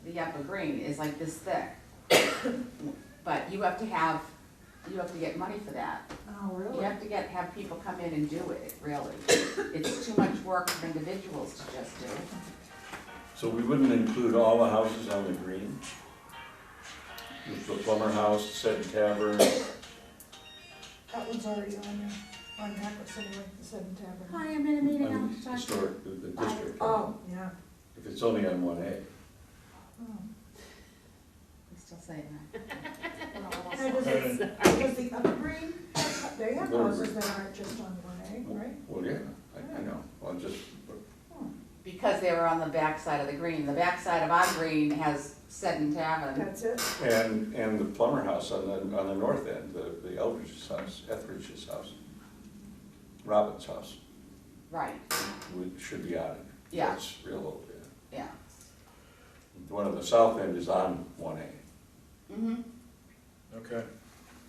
the Upper Green is like this thick. But you have to get money for that. Oh, You really? have to have people come in and do it, really. It's too much work for individuals to just do. So we wouldn't include all the houses on the green? With the Plummer House, Seddon Tavern, That one's already on there, on Mattress anyway, the Seven Tavern. Hi, I'm in a meeting, on I'll the talk to you. historic, the district. Oh, yeah. If it's only on 1A. Oh. I'm still saying that. Now, does the Upper Green, they have Lower houses Green. that aren't just on 1A, right? Well, yeah, I know, well, just, Because they were on the backside of the green. The backside of our green has Seddon Tavern. That's it? and the Plummer House on the north end, the Eldridge's house, Etheridge's house, Robbins' house, Right, should be on it. Yeah. That's real old, yeah. yeah. The one on the south end is on 1A. Mm-hmm. Okay.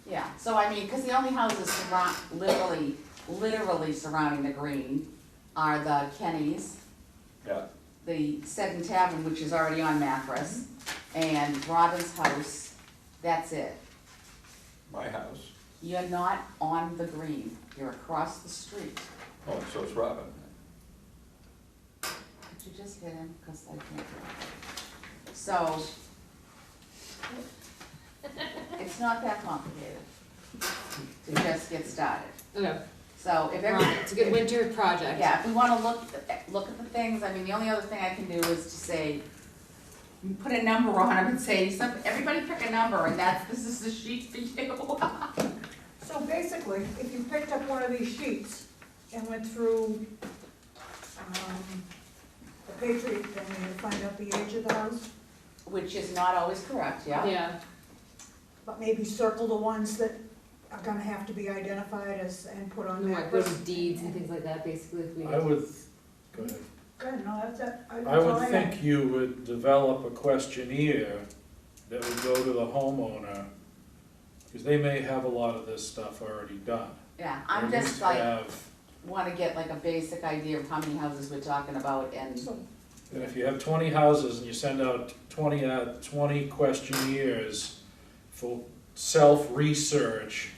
Yeah, so I mean, because the only houses literally surrounding the green are the Kennys, Yeah, the Seddon Tavern, which is already on Mattress, and Robin's house, that's it. my house. You're not on the green, you're across the street. Oh, so it's Robin. Could you just hit him, because I can't. So, it's not that complicated to just get started. Okay, So if every. right, it's a good winter project. Yeah, if we wanna look at the things, I mean, the only other thing I can do is to say, put a number on them and say, everybody pick a number, and this is the sheet for you. So basically, if you picked up one of these sheets and went through, the Patriot thing, and you find out the age of the house, Which is not always correct, yeah? Yeah, but maybe circle the ones that are gonna have to be identified as, and put on we might go Mattress. to deeds and things like that, basically, if we. I would, go ahead. Good, no, that's it. That's I all would had. think you would develop a questionnaire that would go to the homeowner, because they may have a lot of this stuff already done. Yeah, Or I'm at just least like, have- wanna get like a basic idea of how many houses we're talking about, and, So, And if you have 20 houses and you send out 20 questionnaires for self-research,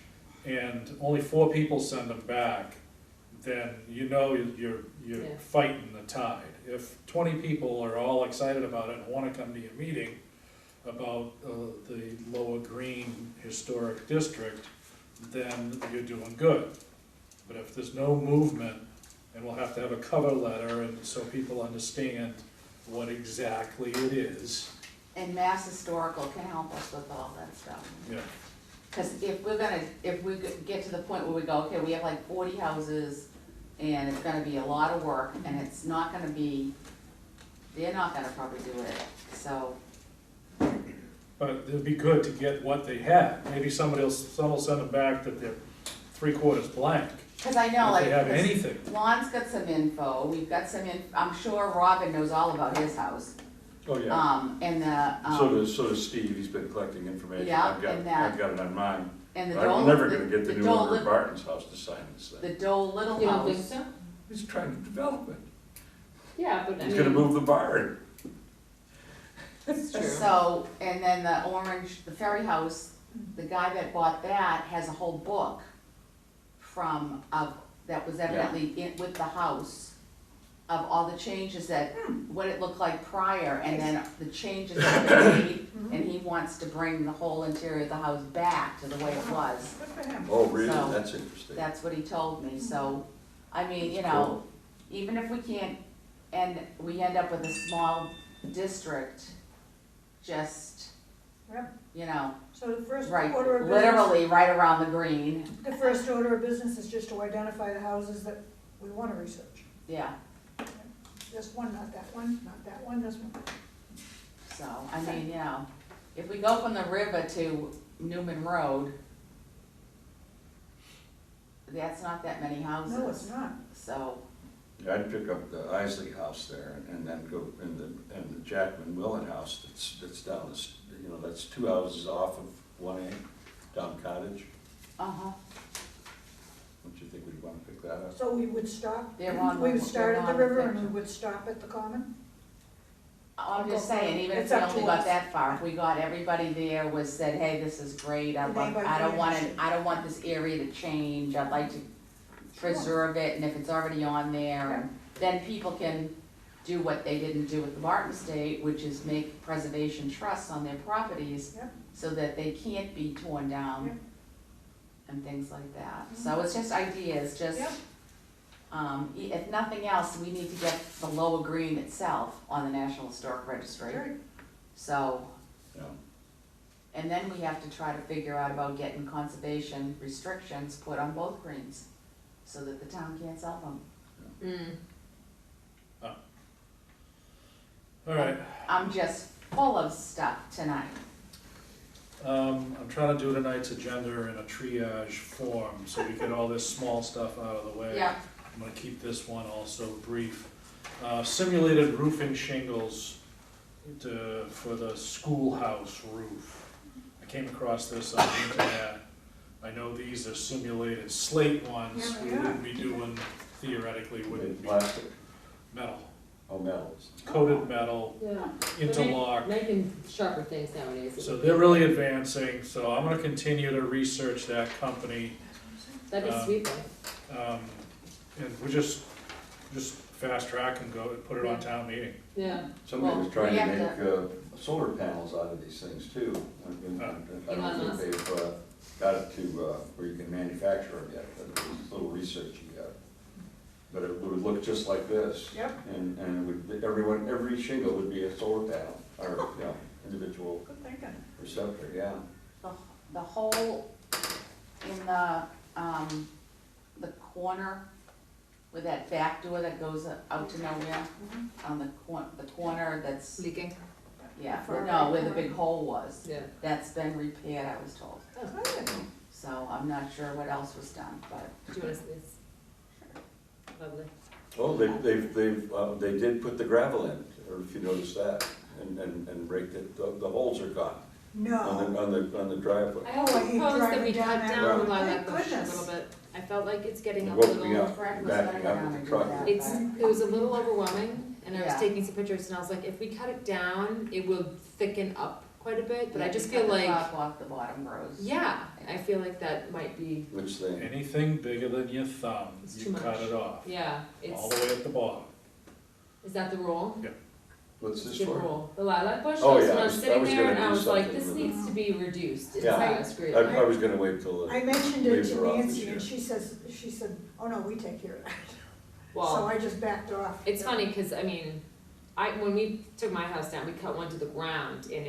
and only 4 people send them back, then you know you're Yeah. fighting the tide. If 20 people are all excited about it and wanna come to your meeting about the Lower Green Historic District, then you're doing good. But if there's no movement, and we'll have to have a cover letter, and so people understand what exactly it is, and Mass Historical can help us with all that stuff. yeah. Cause if we get to the point where we go, okay, we have like 40 houses, and it's gonna be a lot of work, and it's not gonna be, they're not gonna probably do it, so, But it'd be good to get what they had. Maybe some will send them back that they're 3/4 blank. cause I know, If like, they have this- anything. Lon's got some info, we've got I'm sure Robin knows all about his house. Oh, yeah. And the, So does Steve, he's been collecting information. Yeah, I've got, and that- I've got it on mine. and the I'm Dole. never gonna get the new Dole owner Lit- of Barton's house to sign this The thing. Dole Little You don't think House. so? He's trying to develop it. Yeah, but I He's gonna mean, move the barn. it's true. So, and then the Ferry House, the guy that bought that has a whole book that was evidently with the house. of all the changes that, what it looked like prior, and then the changes that they made, and he wants to bring the whole interior of the house back to the way it was. Good for him. Oh, really? So, That's interesting. That's what he told me, so, I mean, you know, even if we can't, and we end up with a small district, just, Yep. you know, So the first right, order of business, literally right around the green, the first order of business is just to identify the houses that we wanna research. yeah, This one, not that one, not that one, this one. so, I mean, you know, if we go from the river to Newman Road, that's not that many houses. No, it's not. So, Yeah, I'd pick up the Isley house there and then go in the Jackman Willen house that's down this, you know, that's 2 houses off of 1A, down Cottage. uh-huh, Don't you think we'd wanna pick that up? So we would stop, They're on we the- would start they're at the on the river and we picture. would stop at the common? I'm just saying, even if It's we up only to got us. that far, if we got everybody there was said, hey, this is great, I Name by don't want name. I don't want this area to change, I'd like to preserve it, and if it's already on there, and then people can do what they didn't do with the Martin Estate, which is make preservation trusts on their properties, Yep. so that they can't be torn down, Yep. and things like that. So it's just ideas, just, Yep. if nothing else, we need to get the Lower Green itself on the National Historic Registry. Sure. So, Yeah. and then we have to try to figure out about getting conservation restrictions put on both greens, so that the town can't sell them. All right, I'm just full of stuff tonight. I'm trying to do tonight's agenda in a triage form, so we get all this small stuff out of the way. Yeah, I'm gonna keep this one also brief. Simulated roofing shingles for the schoolhouse roof. I came across this on the internet. I know these are simulated slate ones, Yeah, we they are. wouldn't be doing, theoretically, wouldn't be Plastic, metal, oh, metals. coated metal, Yeah. interlock. Making sharper things nowadays. So they're really advancing, so I'm gonna continue to research that company. That'd be sweet though. And we just fast track and go, put it on town meeting. Yeah. Somebody Well, was trying we to have make solar panels out of these things too. I don't Elon think Musk. they've got it to where you can manufacture them yet, but there's a little research you got. But it would look just like this. Yep. And it would, every shingle would be a solar panel, or, you know, individual Good thinking. receptor, yeah. the hole in the corner with that back door that goes out to nowhere, on the corner that's, Leaking. yeah, Far no, right where the corner. big hole was. Yeah. That's been repaired, I was told. Good. So I'm not sure what else was done, but Do you want to see this? Lovely. Oh, they did put the gravel in, or if you noticed that, and raked it, the holes are gone No. on the driveway. I Oh, I hate propose that we driving down cut that down road. the lilac Thank bush a goodness. little bit. I felt like it's getting a It woke me little, up. Fred was Backing gonna up go down with and the do truck. that. it's, it was a little overwhelming, and I was Yeah. taking some pictures, and I was like, if we cut it down, it will thicken up quite a bit, but I Yeah, just we feel cut the like, top off, the bottom grows. yeah, I feel like that might be, Which thing? Anything bigger than your thumb, It's you too cut much. it off, yeah, all the it's, way at the bottom. is that the rule? What's this Good for? rule. The lilac bush, Oh, so yeah, when I I was was sitting gonna there and do I was like, something this with it. needs to be reduced, it's Yeah. not great. I was gonna wait till I the, mentioned it leaves to are off this Nancy year. and she said, oh no, we take care of that. So Well, I just backed off. it's funny, cause I mean, when we took my house down, we cut one to the ground, and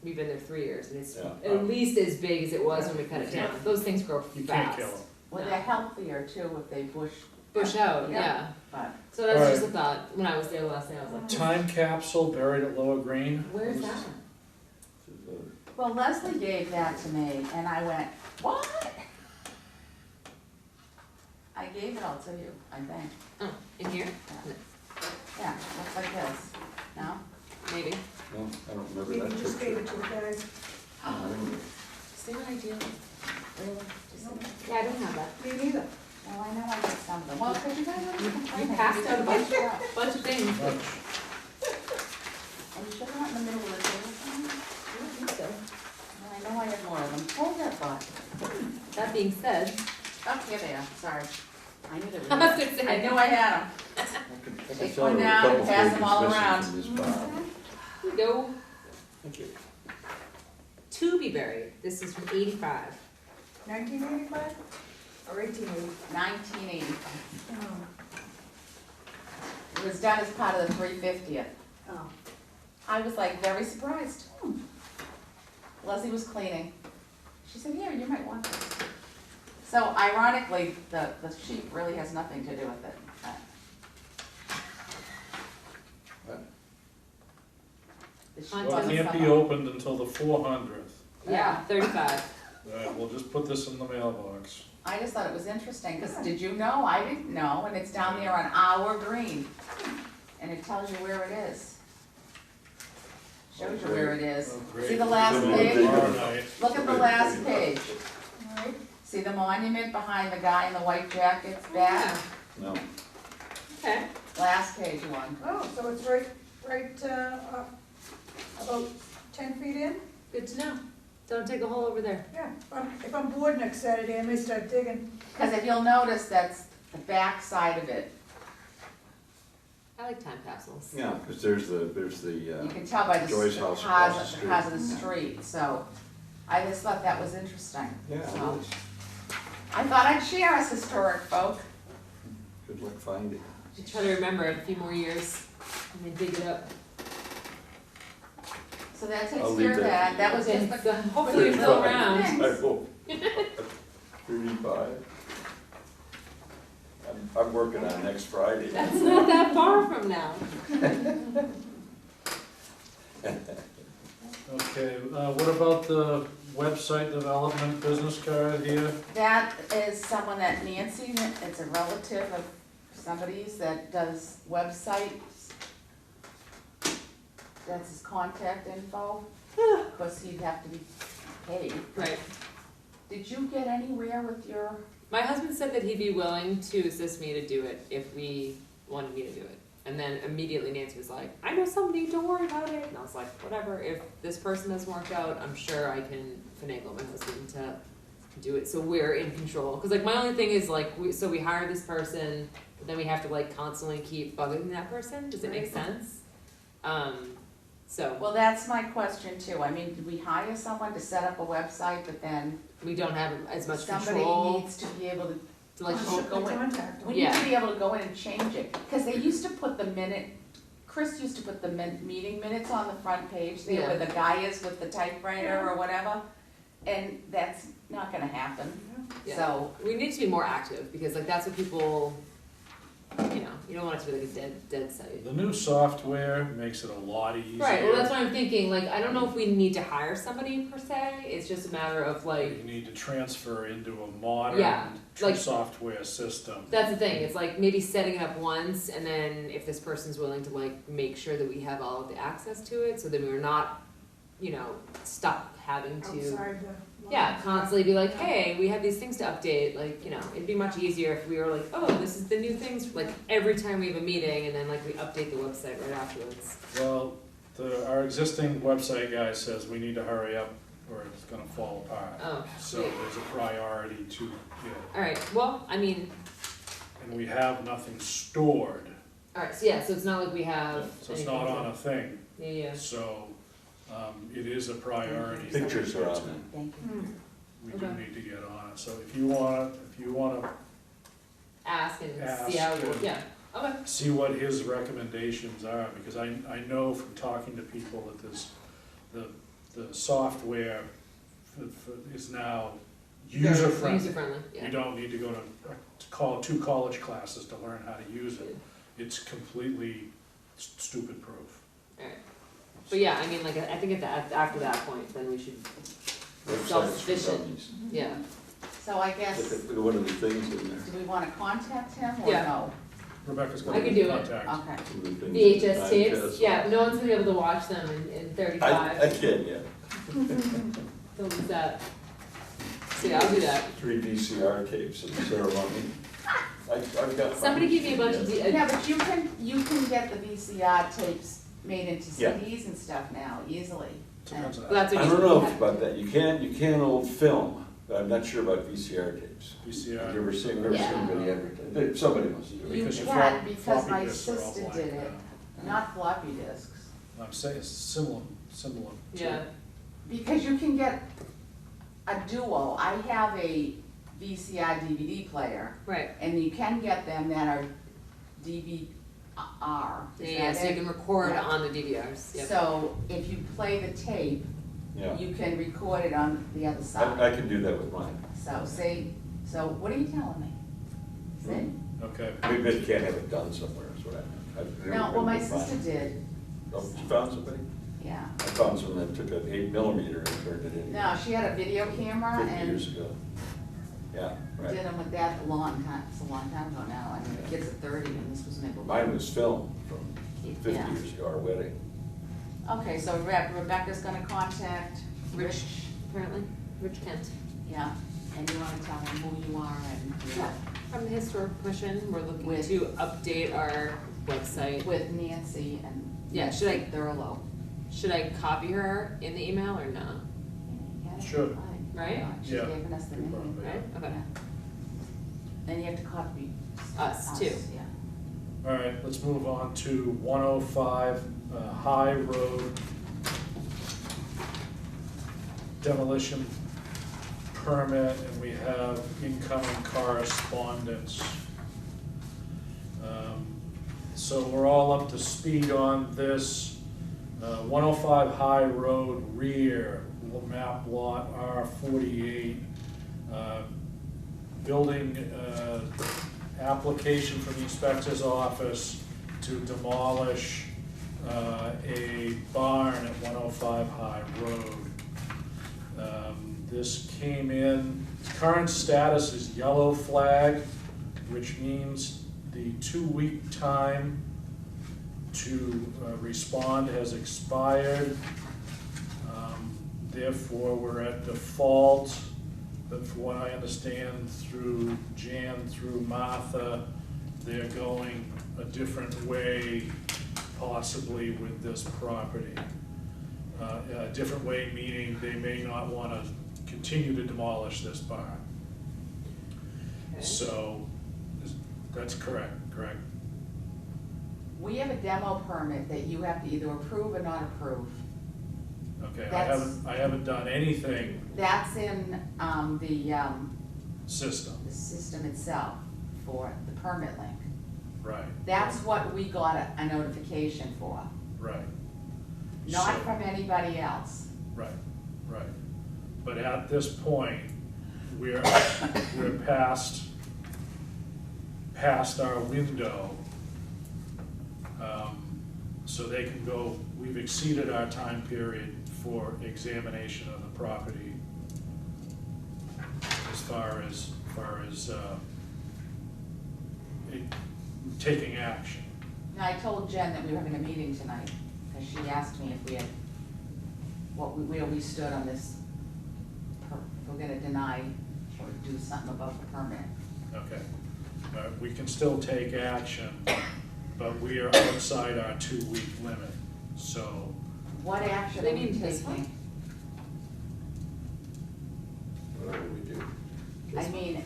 we've been there 3 years, and it's Yeah. at least as big as it was when we cut it down. Those things grow You can't fast. kill them. Well, they're healthier too if they bush, Bush out, Yeah. yeah. but So that's Alright. just a thought, when I was there last night, I was like, Time capsule buried at Lower Green. where's that? well, Leslie gave that to me and I went, what? I gave it all to you, I think. Oh, in here? Yeah, looks like this. No? Maybe. no, I don't remember Maybe that just gave picture. it to the guys. See what I do? Really? Just- Yeah, I don't have that. Me neither. Well, I know I did something. Well, because you guys already complained. You passed out a bunch. Yeah. Bunch of things. Much. And you should have went in the middle of the table. I don't think so. Well, I know I have more of them. Hold that thought. That being said, Oh, here they are, sorry. I knew I that was gonna say. I knew I had them. I Take tell one there were a down and couple pass them all pages missing around. from this file. Here we go. Thank you. To be buried, this is from 85. 1985 or 1880? 1980. Oh. It was done as part of the 350th. Oh. I was like very surprised. Leslie was cleaning. She said, here, you might want this. So ironically, the sheet really has nothing to do with it. What? The sheet Well, Well, it doesn't can't be come up. opened until the 400th. Yeah, 35. All right, we'll just put this in the mailbox. I just thought it was interesting, because did you know? I didn't know, and it's down there on our green. And it tells you where it is. Shows you where it is. Oh, great. See the last Some of the page? big- Tomorrow night. Look at the last page. All right. See the monument behind the guy in the white jacket's back? No. Okay. Last page one. Oh, so it's right, about 10 feet in? Good to know. Don't dig a hole over there. Yeah, if I'm bored next Saturday, I may start digging. Because if you'll notice, that's the back side of it. I like time capsules. Yeah, because there's the, You can tell by the Joy's house across the because of the street. street, so I just thought that was interesting. Yeah, So, it is. I thought I'd share us historic folk. Good luck finding. Should try to remember it a few more years and then dig it up. So that takes I'll care leave of that that. to That was Okay, just so the. hopefully it's still around. Thanks. I hope. 35. I'm working on next Friday. That's not that far from now. Okay, what about the website development business card here? That is someone that Nancy, it's a relative of somebody's that does websites. That's his contact info, because he'd have to be paid. Right. Did you get anywhere with your, My husband said that he'd be willing to assist me to do it if we wanted me to do it. And then immediately Nancy was like, I know somebody, don't worry about it. And I was like, whatever, if this person doesn't work out, I'm sure I can finagle my husband to do it, so we're in control. Cause like my only thing is like, so we hire this person, but then we have to like constantly keep bugging that person, does it make sense? So, well, that's my question too. I mean, did we hire someone to set up a website, but then we don't have as much somebody control needs to be able to, to like, go in. Contact We them. need to be able to go in and change it, because they used to put the minute, Chris used to put the meeting minutes on the front page there where Yeah. the guy is with the typewriter or whatever, and that's not gonna happen, Yeah. so. we need to be more active, because like that's what people, you don't want it to be like a dead site. The new software makes it a lot easier. Right, well, that's what I'm thinking, like, I don't know if we need to hire somebody per se, it's just a matter of like, You need to transfer into a modern Yeah, like- software system. that's the thing, it's like maybe setting it up once, and then if this person's willing to like make sure that we have all of the access to it, so that we're not, stuck having to, Outside the. yeah, constantly be like, hey, we have these things to update, like, it'd be much easier if we were like, oh, this is the new things, like, every time we have a meeting, and then like we update the website right afterwards. Well, our existing website guy says we need to hurry up or it's gonna fall apart. Oh, So sweet. there's a priority to, Alright, well, I mean, and we have nothing stored, alright, so yeah, so it's not like we have. so it's anything not to- on a thing. Yeah. So, it is a priority. Pictures are on it. Thank you. Hmm. We do Okay. need to get on it, so if you wanna Ask and Ask see how, and- yeah, okay. see what his recommendations are, because I know from talking to people that there's, the software is now user-friendly. User-friendly, yeah. You don't need to go to two college classes to learn how to use it. It's completely stupid-proof. Alright, but yeah, I mean, like, I think after that point, then we should, Websites for Self-sufficient. dummies. yeah. So I guess, Look at one of the things in there. do we wanna contact him or Yeah. no? Rebecca's I gonna can do it. contact. Okay. Some of the things VHS that tapes, Time yeah, no one's gonna be able to watch them in I 35, can, yeah. don't lose that. So yeah, I'll do that. 3 VCR tapes of the ceremony. I've got. Somebody give me a bunch of, Yeah, but you can get the VCR tapes made into Yeah. CDs and stuff now, easily. Depends on well, that's I what don't you, know about that. You can't old film. I'm not sure about VCR tapes. VCR. Have you ever seen anybody advertise? Somebody must do it. You Because your can, because floppy my disks are all sister blank did it, not floppy disks. now. I'm saying it's similar. to- Yeah, Because you can get a duo, I have a VCR DVD player, right, and you can get them that are DVR. Is yeah, that so you it? can record Yeah. on the DVRs, yep. So if you play the tape, Yeah, you can record it on the other I side. can do that with mine. So see, so what are you telling me? See? Okay, Maybe they can't have it done somewhere, is what I meant. I've never No, well, been my with mine. sister did, Oh, you found somebody? yeah. I found someone that took an 8mm and turned it in. No, she had a video camera 50 and years ago. Yeah, did right. them with that a long time, it's a long time ago now. I mean, the kids are 30 and this was maybe. Mine was filmed from 50 Yeah. years ago, our wedding. Okay, so Rebecca's gonna contact Rich, Apparently, Rich Kent. yeah, and you wanna tell him who you are and Yeah. From the Historic Commission, we're looking With- to update our website. with Nancy and Yeah, should I- Nancy Thurlow. Should I copy her in the email or no? Yeah, Sure. fine. Right? Yeah, she's Yeah. given us the name. Probably. Right, okay. And you have to copy Us, too. Yeah. all right, let's move on to 105 High Road demolition permit, and we have incoming correspondence. So we're all up to speed on this. 105 High Road rear, map lot R48. Building application from the inspector's office to demolish a barn at 105 High Road. This came in, current status is yellow flag, which means the 2-week time to respond has expired. Therefore, we're at default, but from what I understand through Jan, through Martha, they're going a different way possibly with this property. A different way meaning they may not want to continue to demolish this barn. Okay. So, that's correct? We have a demo permit that you have to either approve or not approve. Okay, That's- I haven't done anything That's in system, the system itself for the permit link. right, That's what we got a notification for, right. not So- from anybody else. Right. But at this point, we're past our window. So they can go, we've exceeded our time period for examination of the property as far as taking action. Now, I told Jen that we were having a meeting tonight, because she asked me if we had, where we stood on this, if we're gonna deny or do something about the permit. Okay. We can still take action, but we are outside our 2-week limit, so. What action They are we mean this taking? Whatever we do. I mean,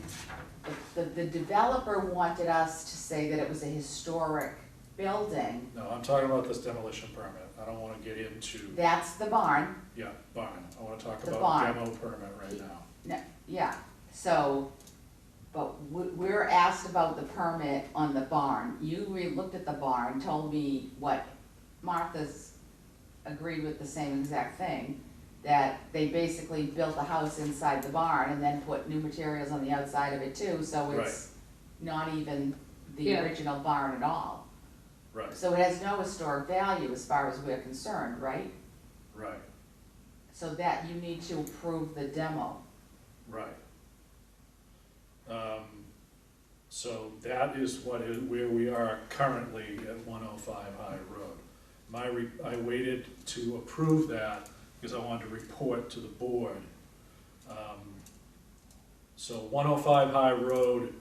the developer wanted us to say that it was a historic building. No, I'm talking about this demolition permit. I don't wanna get into, That's the barn. yeah, barn. I wanna talk The about barn. demo permit right now. No, yeah, so, but we're asked about the permit on the barn. You looked at the barn, told me what Martha's agreed with the same exact thing, that they basically built a house inside the barn and then put new materials on the outside of it too, so it's not even the Yeah. original barn at all. Right, So it has no historic value as far as we're concerned, right? right, So that you need to approve the demo. right. So that is where we are currently at 105 High Road. I waited to approve that because I wanted to report to the board. So 105 High Road,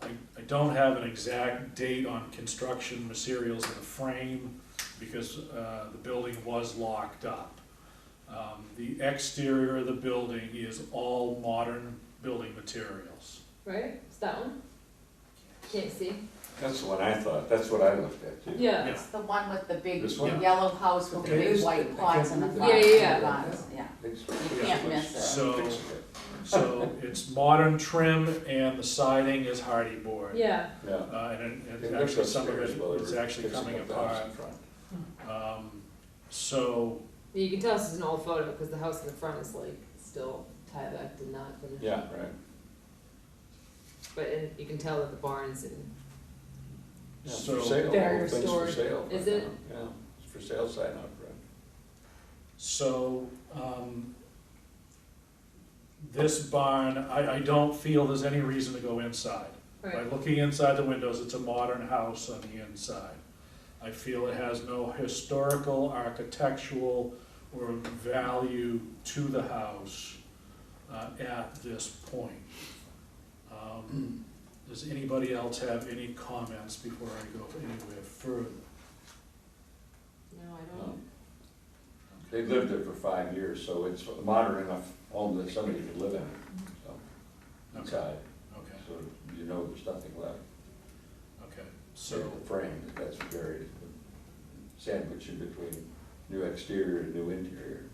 I don't have an exact date on construction materials of the frame because the building was locked up. The exterior of the building is all modern building materials. Right, it's that one? Can't see? That's the one I thought, that's what I looked at too. Yeah. Yeah. It's the one with the big, This the one? yellow house with the Okay, it big is- white pots in the Yeah, front. yeah, yeah. and the vines, yeah. You can't miss it. So- So it's modern trim and the siding is hardy board. Yeah, Yeah. And It actually looks some of upstairs while it they is were actually fixing coming up the house apart. in front. So, you can tell this is an old photo, cause the house in the front is like still tie-backed and not finished. Yeah, right. But you can tell that the barn's in, Yeah, So- for sale, Very the whole thing's restored. for sale. Is right it? now. Yeah, it's for sale sign up, right? so, this barn, I don't feel there's any reason to go inside. By right, looking inside the windows, it's a modern house on the inside. I feel it has no historical, architectural, or value to the house at this point. Does anybody else have any comments before I go anywhere further? no, I No. don't, They've lived there for 5 years, so it's a modern enough home that somebody could live in it, so, Okay, inside. okay, So you know there's nothing left. okay. So So, the frame, that's buried, sandwich in between new exterior and new interior.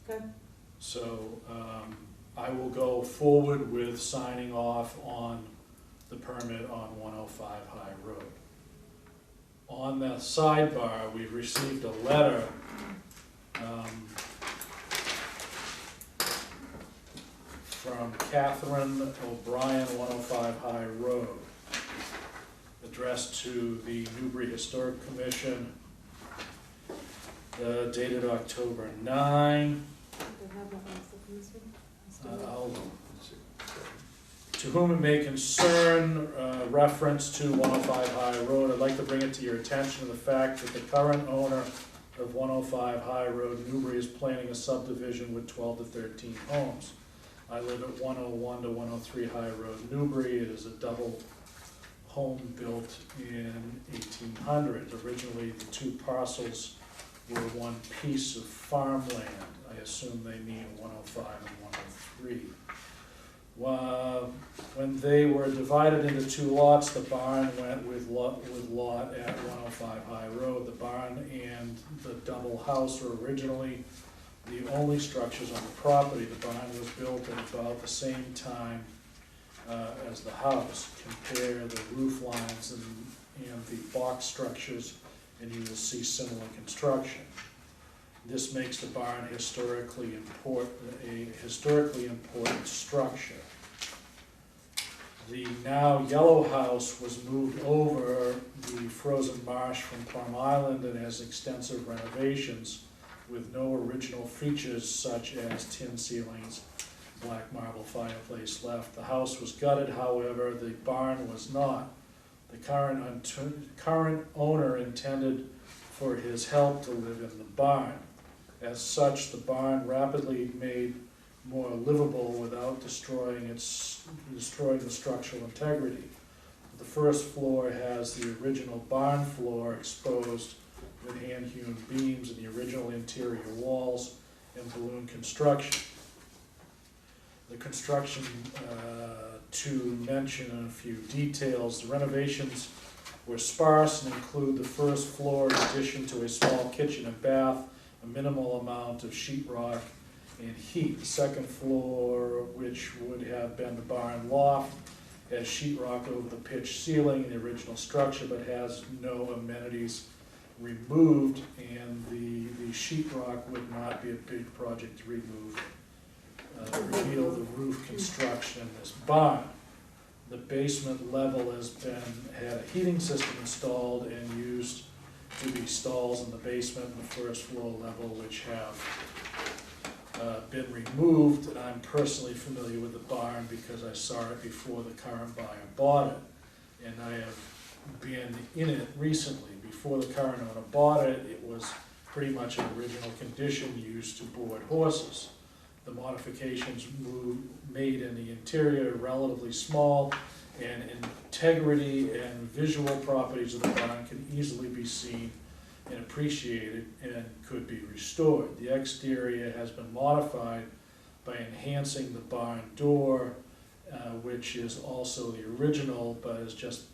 okay, so I will go forward with signing off on the permit on 105 High Road. On the sidebar, we've received a letter from Catherine O'Brien, 105 High Road, addressed to the Newbury Historic Commission, dated October 9. I'll Let's see. To whom it may concern, reference to 105 High Road, I'd like to bring it to your attention the fact that the current owner of 105 High Road, Newbury, is planning a subdivision with 12 to 13 homes. I live at 101 to 103 High Road, Newbury. It is a double home built in 1800. Originally, the two parcels were one piece of farmland. I assume they mean 105 and 103. When they were divided into two lots, the barn went with lot at 105 High Road. The barn and the double house were originally the only structures on the property. The barn was built at about the same time as the house. Compare the roof lines and the box structures, and you will see similar construction. This makes the barn a historically important structure. The now yellow house was moved over the frozen marsh from Plum Island and has extensive renovations with no original features such as tin ceilings, black marble fireplace left. The house was gutted, however, the barn was not. The current owner intended for his help to live in the barn. As such, the barn rapidly made more livable without destroying the structural integrity. The first floor has the original barn floor exposed with hand-hewn beams and the original interior walls and balloon construction. The construction, to mention a few details, the renovations were sparse and include the first floor in addition to a small kitchen and bath, a minimal amount of sheetrock and heat. The second floor, which would have been the barn loft, has sheetrock over the pitched ceiling in the original structure, but has no amenities removed, and the sheetrock would not be a big project to remove. Reveal the roof construction in this barn. The basement level had a heating system installed and used to be stalls in the basement and the first floor level, which have been removed. And I'm personally familiar with the barn because I saw it before the current buyer bought it. And I have been in it recently. Before the current owner bought it, it was pretty much in original condition, used to board horses. The modifications made in the interior are relatively small, and integrity and visual properties of the barn can easily be seen and appreciated and could be restored. The exterior has been modified by enhancing the barn door, which is also the original, but is just,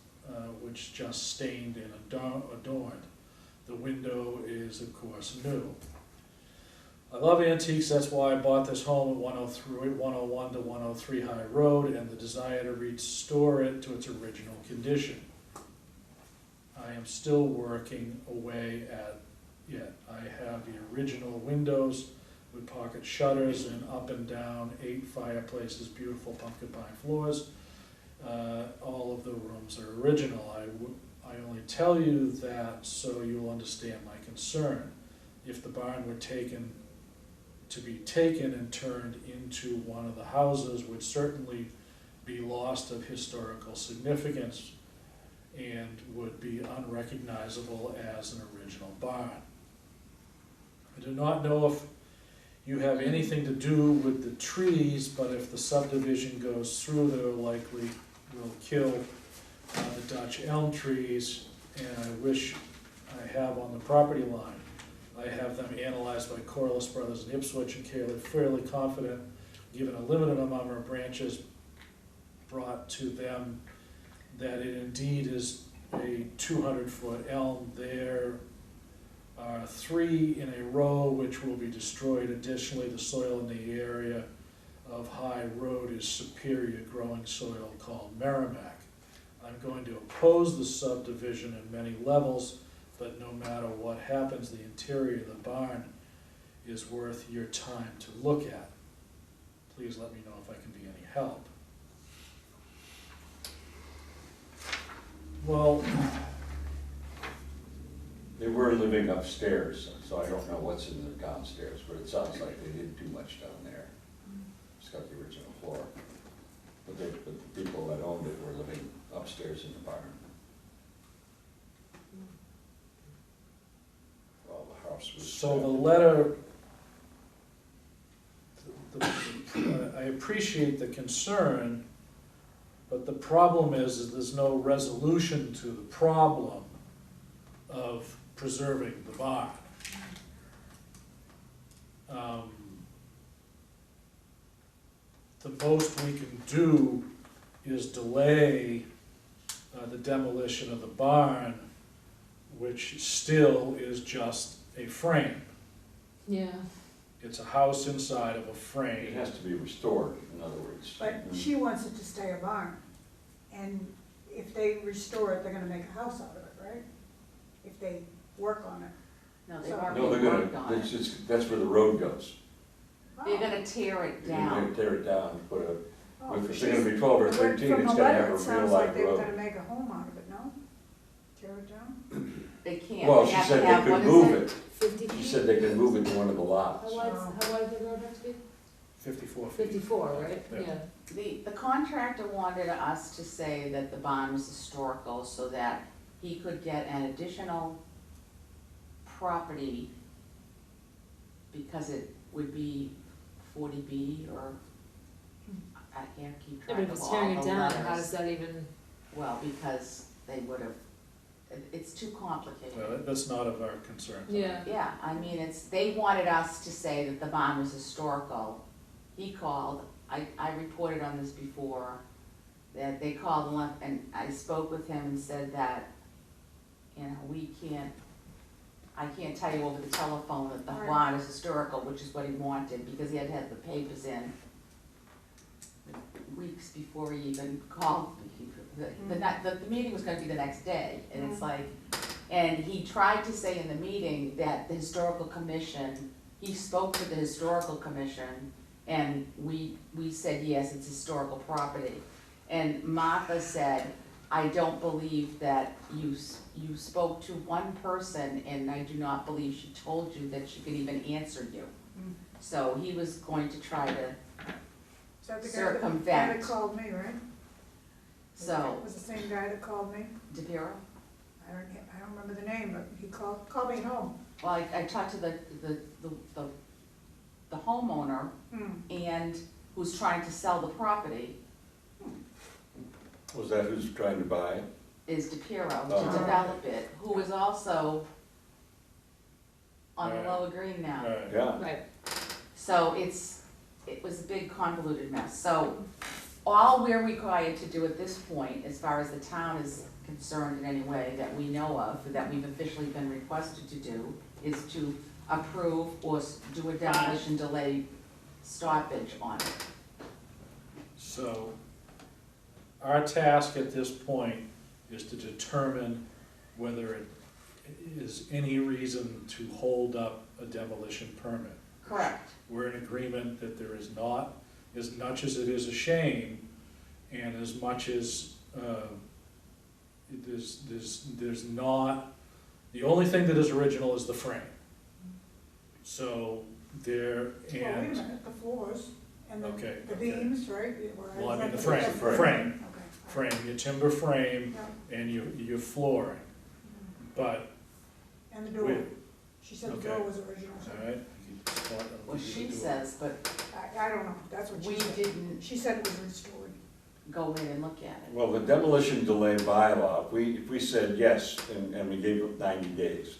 which just stained and adorned. The window is, of course, new. I love antiques, that's why I bought this home at 101 to 103 High Road, and the desire to restore it to its original condition. I am still working away at it. I have the original windows with pocket shutters and up and down 8 fireplaces, beautiful pumpkin pine floors. All of the rooms are original. I only tell you that so you'll understand my concern. If the barn were to be taken and turned into one of the houses, would certainly be lost of historical significance and would be unrecognizable as an original barn. I do not know if you have anything to do with the trees, but if the subdivision goes through, they likely will kill the Dutch elm trees, and I wish I have on the property line. I have them analyzed by Corliss Brothers in Ipswich, and fairly confident, given a limited amount of branches brought to them, that it indeed is a 200-foot elm. There are 3 in a row which will be destroyed. Additionally, the soil in the area of High Road is superior growing soil called Merrimack. I'm going to oppose the subdivision in many levels, but no matter what happens, the interior of the barn is worth your time to look at. Please let me know if I can be any help. Well, They were living upstairs, so I don't know what's in the downstairs, but it sounds like they didn't do much down there. It's got the original floor. But the people that owned it were living upstairs in the barn. Well, the house was. so the letter, I appreciate the concern, but the problem is there's no resolution to the problem of preserving the barn. The most we can do is delay the demolition of the barn, which still is just a frame. Yeah. It's a house inside of a It frame. has to be restored, in other words. But she wants it to stay a barn, and if they restore it, they're gonna make a house out of it, right? If they work on it. No, they've So- already No, they're worked on gonna, it. that's where the road goes. They're gonna tear it They're down. gonna tear it down and put a, Oh, if it's she's- gonna be 12 or 13, From it's the gotta letter, have a it real sounds like live they were road. gonna make a home out of it, no? Tear it down? They can't. Well, They she have to said have- they what could is move it. 50 feet? She said they could move it to one of the lots. How wide the road have to be? 54 feet. 54, right? Yeah. The contractor wanted us to say that the barn was historical so that he could get an additional property because it would be 40B or, I can't keep Yeah, track but if of it's all tearing the it down, how letters. does that even, Well, because they would have, it's too complicated. Well, that's not of our concern. yeah. Yeah, I mean, they wanted us to say that the barn was historical. He called, I reported on this before, that they called and left, and I spoke with him and said that, you know, I can't tell you over the telephone that the Right. barn is historical, which is what he wanted, because he had to have the papers in weeks before he even called me. The meeting was gonna be the next day, and it's like, and he tried to say in the meeting that the historical commission, he spoke to the historical commission, and we said, yes, it's historical property. And Martha said, I don't believe that you spoke to one person, and I do not believe she told you that she could even answer you. Mm. So he was going to try to, Is that the guy that Circumvent. called me, right? so, Was the same guy that called me? DePiero? I don't remember the name, but he called me at home. Well, I talked to the homeowner, and who's trying to sell the property, Was that who's trying to buy? is DePiero Oh. to develop it, who is also on the Right. lower green now. Right. Yeah, Right, So it was a big convoluted mess. So all we're required to do at this point, as far as the town is concerned in any way that we know of, that we've officially been requested to do, is to approve or do a demolition delay stoppage on it. So, our task at this point is to determine whether it is any reason to hold up a demolition permit. Correct. We're in agreement that there is not, as much as it is a shame, and as much as, there's not, the only thing that is original is the frame. So, there, Well, wait a and, minute, the floors and Okay, the okay. beams, right? Well, I mean, the frame. frame, Okay. your timber frame Yeah. and your flooring, but, And the door. Wait. She said the Okay. door was original, so alright. Well, she says, but I don't know, that's what we she said. didn't She said it was restored. go in and look at it. well, the demolition delay bylaw, if we said yes, and we gave it 90 days,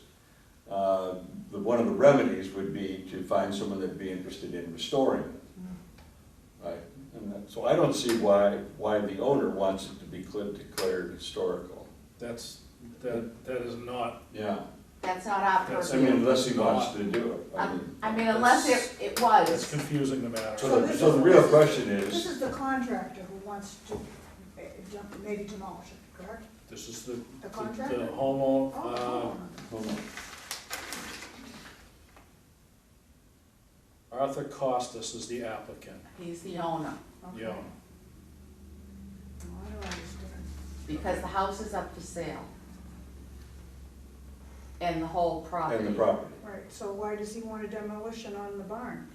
one of the remedies would be to find someone that'd be interested in restoring it. Right, so I don't see why the owner wants it to be declared historical. That is not, Yeah, That's not our That's- I mean, purview. unless he wants to do it. I mean, unless it was. that's confusing the matter. So the real question This is, is the contractor who wants to maybe demolish it, correct? This is the The contractor? the homeowner, Oh, hold on. Arthur Costas is the applicant, He's the owner, okay. yeah. Oh, I don't understand. because the house is up for sale. And the whole property. And the property, Right, so why does he want a demolition on the barn?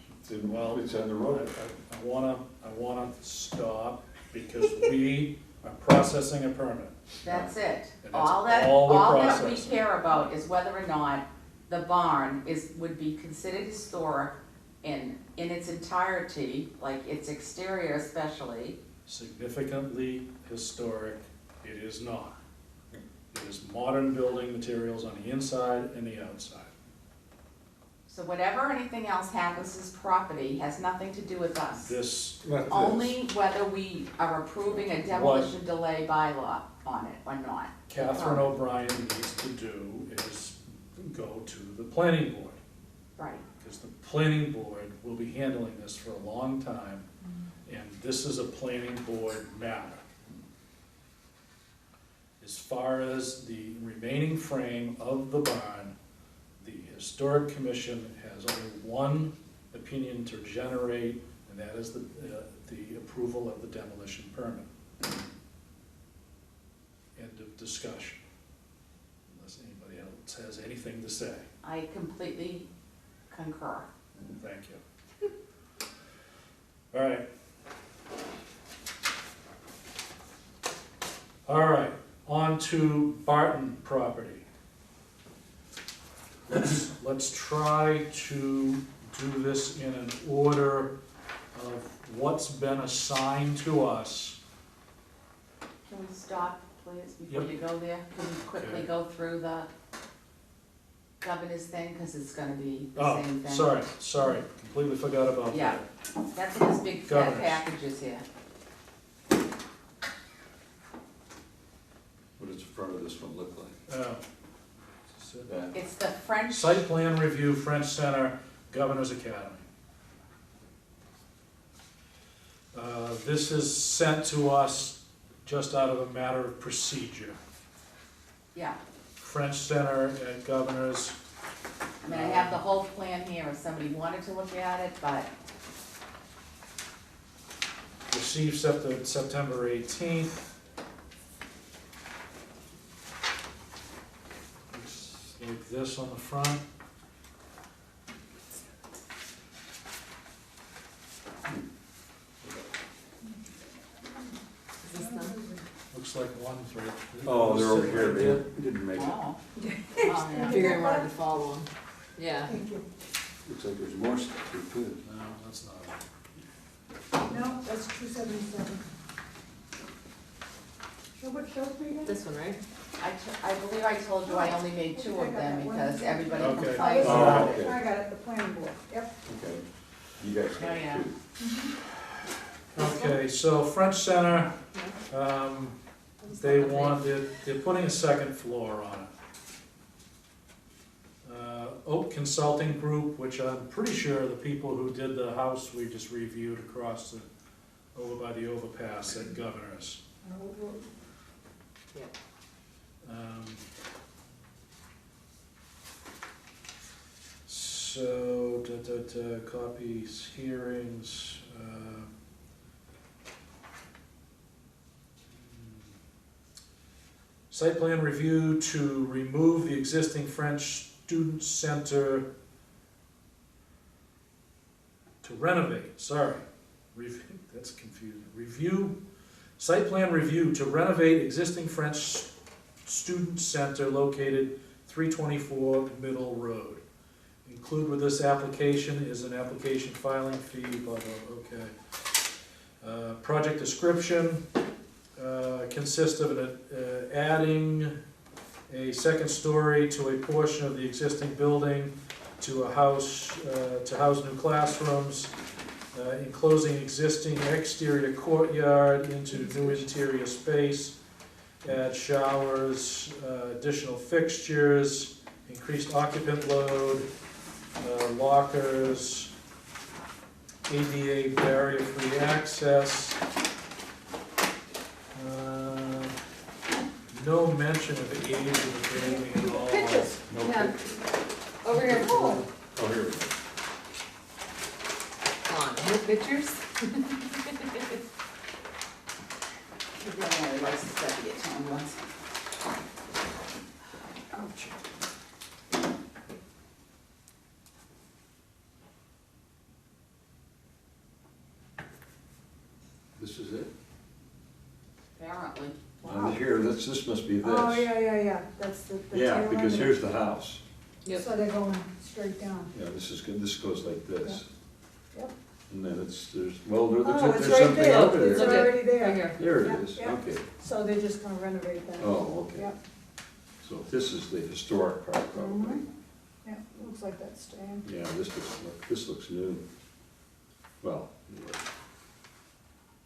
Well, it's on the road. I wanna stop because we are processing a permit. That's it. And that's All that we processing. care about is whether or not the barn would be considered historic in its entirety, like its exterior especially. Significantly historic, it is not. It is modern building materials on the inside and the outside. So whatever anything else happens as property has nothing to do with us. This, Only whether we are approving a demolition delay bylaw on it or not. Catherine O'Brien needs to do is go to the planning board. Right. Because the planning board will be handling this for a long time, and this is a planning board matter. As far as the remaining frame of the barn, the historic commission has only one opinion to generate, and that is the approval of the demolition permit. End of discussion, unless anybody else has anything to say. I completely concur. Thank you. All right. All right, on to Barton property. Let's try to do this in an order of what's been assigned to us. Can we stop, please, before Yep. you go there? Can you quickly Okay. go through the governor's thing, because it's gonna be the Oh, same thing? sorry, completely forgot about Yeah. that. That's in this big fat Governors. packages here. What does the front of this one look like? Oh. Yeah. It's the French, Site plan review, French Center, Governor's Academy. This is sent to us just out of a matter of procedure. yeah. French Center at Governor's, I mean, I have the whole plan here if somebody wanted to look at it, but received September 18th. Looks like this on the front. is this the, Looks like one's right. Oh, they're over sitting here, right they there. didn't make it. oh. Oh, yeah. figuring I wanted to follow them, yeah. Thank you. Looks like there's more stuff here too. No, that's not it. No, that's 277. What shows me again? This one, right? I believe I told you I only made 2 of them because everybody Okay. Oh, this complained. is- Oh, okay. I got it, the planning board, yep. Okay, you guys Oh, got yeah. it too. Okay, so French Center, they want, they're putting a second floor on it. Oak Consulting Group, which I'm pretty sure the people who did the house we just reviewed across the, over by the overpass at Governor's. Yep. So, copies, hearings, site plan review to remove the existing French Student Center, to renovate, sorry, that's confusing, review, site plan review to renovate existing French Student Center located 324 Middle Road. Include with this application is an application filing fee, blah, blah, okay. Project description consists of adding a second story to a portion of the existing building to a house, to house new classrooms, enclosing existing exterior courtyard into new interior space, add showers, additional fixtures, increased occupant load, lockers, ADA barrier-free access. No mention of age of the building at all. Pictures. No Yeah. picture. Over here. Oh, Oh, here we go. Come on, no pictures? Everybody likes to study it, Tom, once. ouch. This is it? Apparently. On here, this must be this. Oh, yeah, that's the Yeah, tail because end. here's the house. Yep. So they're going straight down. Yeah, this is good, this goes like this. Yep. And then there's, well, Oh, there's it's there's right something there, over it's there. Look at- already Right there. here. There it Yeah, is, yeah. okay. So they're just gonna renovate that. Oh, okay. Yep. So this is the historic part probably. Mhm. Yeah, looks like that's staying. Yeah, this looks new. Well, anyway.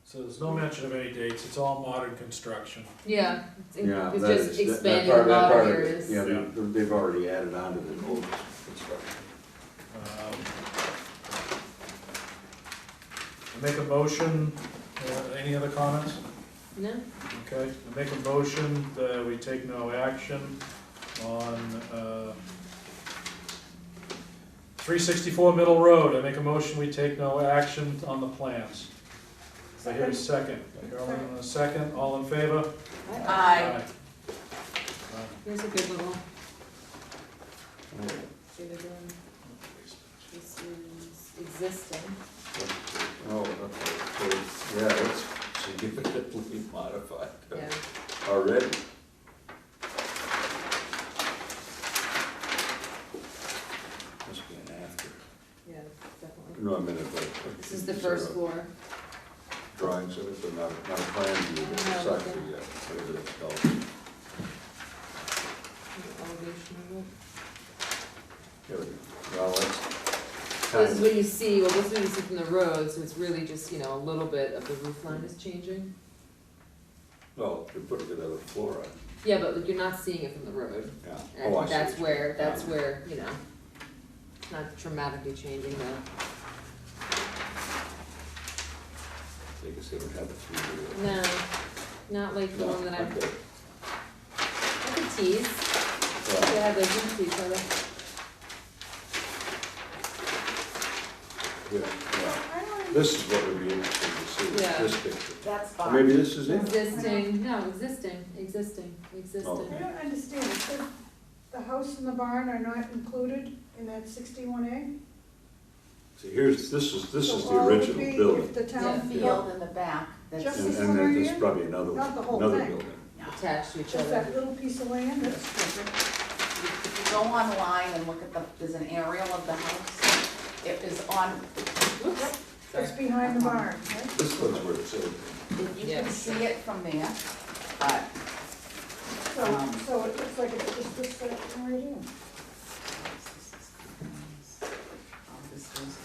So there's no mention of any dates, it's all modern construction. Yeah, Yeah, it's that just is- that expanding part- the that model part of it, areas. Yeah, Yeah. they've already added on to the old construction. Um, I make a motion, any other comments? No? Okay, I make a motion that we take no action on 364 Middle Road. I make a motion we take no action on the plans. I hear a second. Carolyn, a second, all in favor? Aye. Here's a good little, see they're doing, this is existing. Oh, okay, so, yeah, it's significantly modified Yeah. already. Must be an after. Yeah, definitely. No, I meant it like. This is the first floor. Drawings of it, but not a plan view, but No, a site okay. view yet, whatever that's called. The elevation of it. There we go. Well, that's This is kind what you see, well, this is what you see from the road, so it's really just, you know, a little bit of the roof line is changing. well, they put another floor on, Yeah, but like, you're not seeing it from the road. yeah. And Oh, I I think see that's what you where, mean. that's Yeah. where, you know, it's not dramatically changing the, So you can see we have the three. no, not like the No, one that I, okay. I could tease, Well, yeah, those are tease, are they? yeah. This is what would be interesting to see, Yeah. this picture. That's Or fine. maybe this is it? Existing, no, existing. Okay. I don't understand, it says the house and the barn are not included in that 61A? See, here's, this is the So all it would original be building. If the town The field in the back, that's Just And this and one then right there's here? probably another, Not the whole another thing. building. attached to each just that other. little piece of land, that's, if you go online and look at the, there's an aerial of the house. It is on, Whoops. it's behind the barn, right? This one's where it's at. if you Yeah. can see it from there, but, So it looks like it's just this section right here.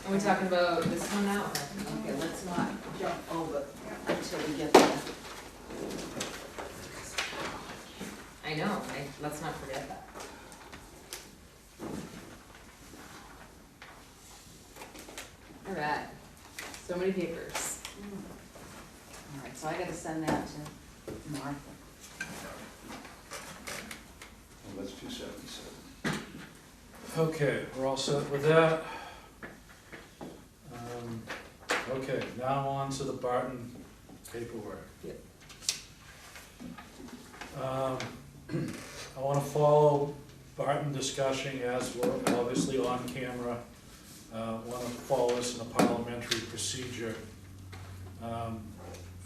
Are we talking about this one now? Okay, let's not jump over until we get there. I know, let's not forget that. Alright, so many papers. All right, so I gotta send that to Martha. Well, that's 277. Okay, we're all set with that. Okay, now on to the Barton paperwork. Yep. I wanna follow Barton discussion as we're obviously on camera. Wanna follow this in a parliamentary procedure.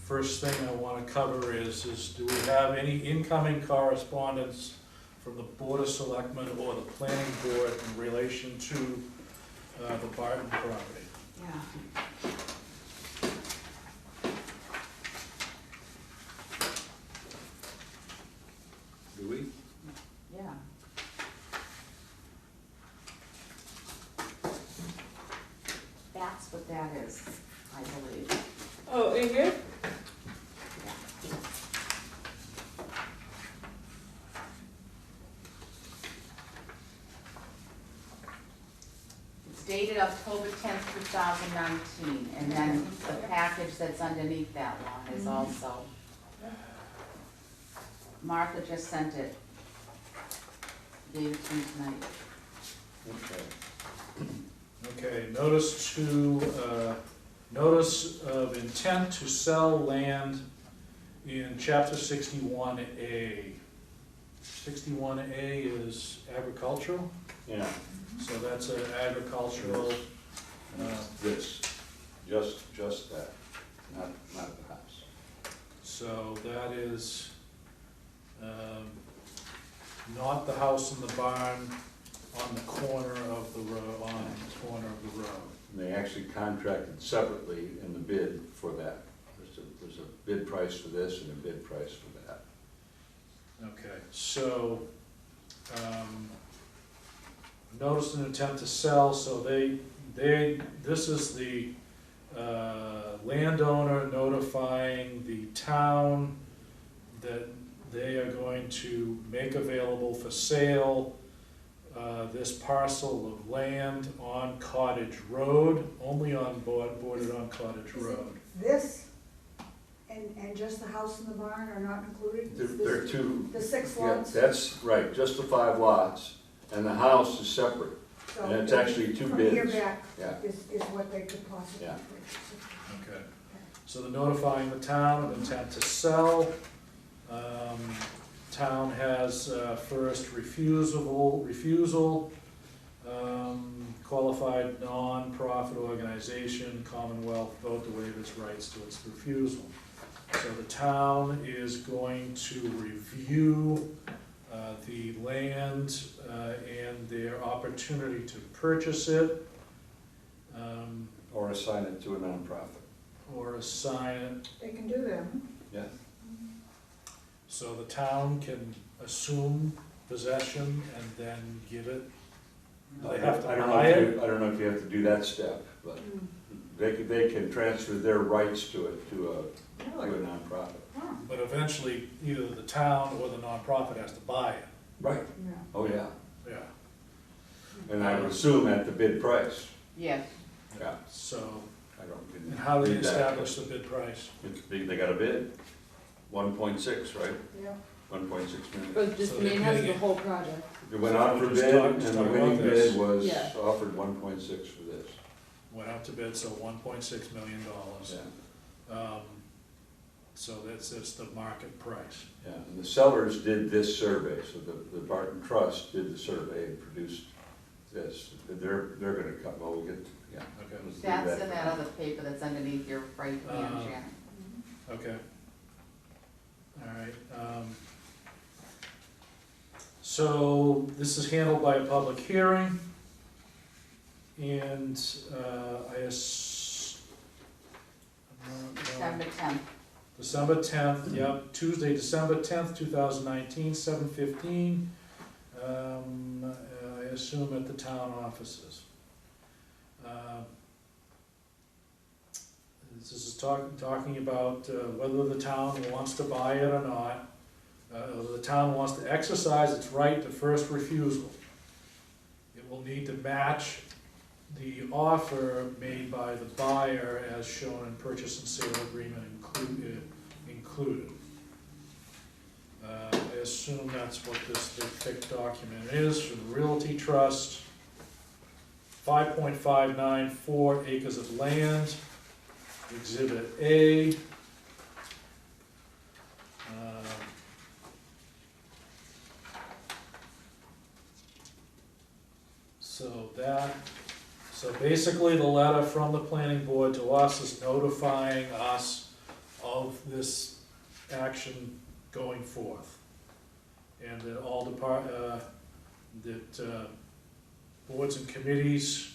First thing I wanna cover is do we have any incoming correspondence from the Board of Selectmen or the Planning Board in relation to the Barton property? Yeah. Do we? Yeah. That's what that is, I believe. Oh, in here? It's dated October 10th, 2019, and then the package that's underneath that one is also. Martha just sent it. Gave it to me tonight. Okay. Okay, notice of intent to sell land in chapter 61A. 61A is agricultural, Yeah, so that's an agricultural, this, just that, not the house. so that is, not the house and the barn on the corner of the road, And they actually contracted separately in the bid for that. There's a bid price for this and a bid price for that. Okay, so, notice an intent to sell, so this is the, landowner notifying the town that they are going to make available for sale, this parcel of land on Cottage Road, only bordered on Cottage Road. This, and just the house and the barn are not included? There are two, The 6 yeah, lots? that's right, just the 5 lots, and the house is separate. So and it's actually 2 From here bids. back Yeah, is what they could possibly Yeah. purchase. Okay, so they're notifying the town of intent to sell. Town has first refusal, qualified non-profit organization, Commonwealth vote to waive its rights to its refusal. So the town is going to review the land and their opportunity to purchase it, or assign it to a nonprofit. or assign it. They can do that, huh? Yeah. So the town can assume possession and then give it. Do they have to I don't know buy if it? you- I don't know if you have to do that step, but they can transfer their rights to it, to a nonprofit. Huh, But eventually, either the town or the nonprofit has to buy it, Right. yeah. Oh, yeah. yeah. And I would assume at the bid price. Yes. Yeah. So, I don't. and how do they read that. establish the bid price? They got a bid, 1.6, right? Yeah. 1.6 million. But just So the they're main house is getting the it. whole project. It went out for Just bid, talk- and just the talk about winning this. bid was Yeah. offered 1.6 for this. Went out to bid, so $1.6 million. Yeah, So that's the market price. yeah, and the sellers did this survey, so the Barton Trust did the survey and produced this. They're gonna come, well, we'll get, yeah. Okay, let's leave That's for in that now. other paper that's underneath your right hand, Janet. okay. All right. So this is handled by a public hearing. And December 10th. December 10th, yep, Tuesday, December 10th, 2019, 7:15. I assume at the town offices. This is talking about whether the town wants to buy it or not. Whether the town wants to exercise its right to first refusal. It will need to match the offer made by the buyer as shown in purchase and sale agreement included. I assume that's what this big thick document is for the Realty Trust. 5.594 acres of land, Exhibit A. So basically the letter from the planning board to us is notifying us of this action going forth. And that all boards and committees,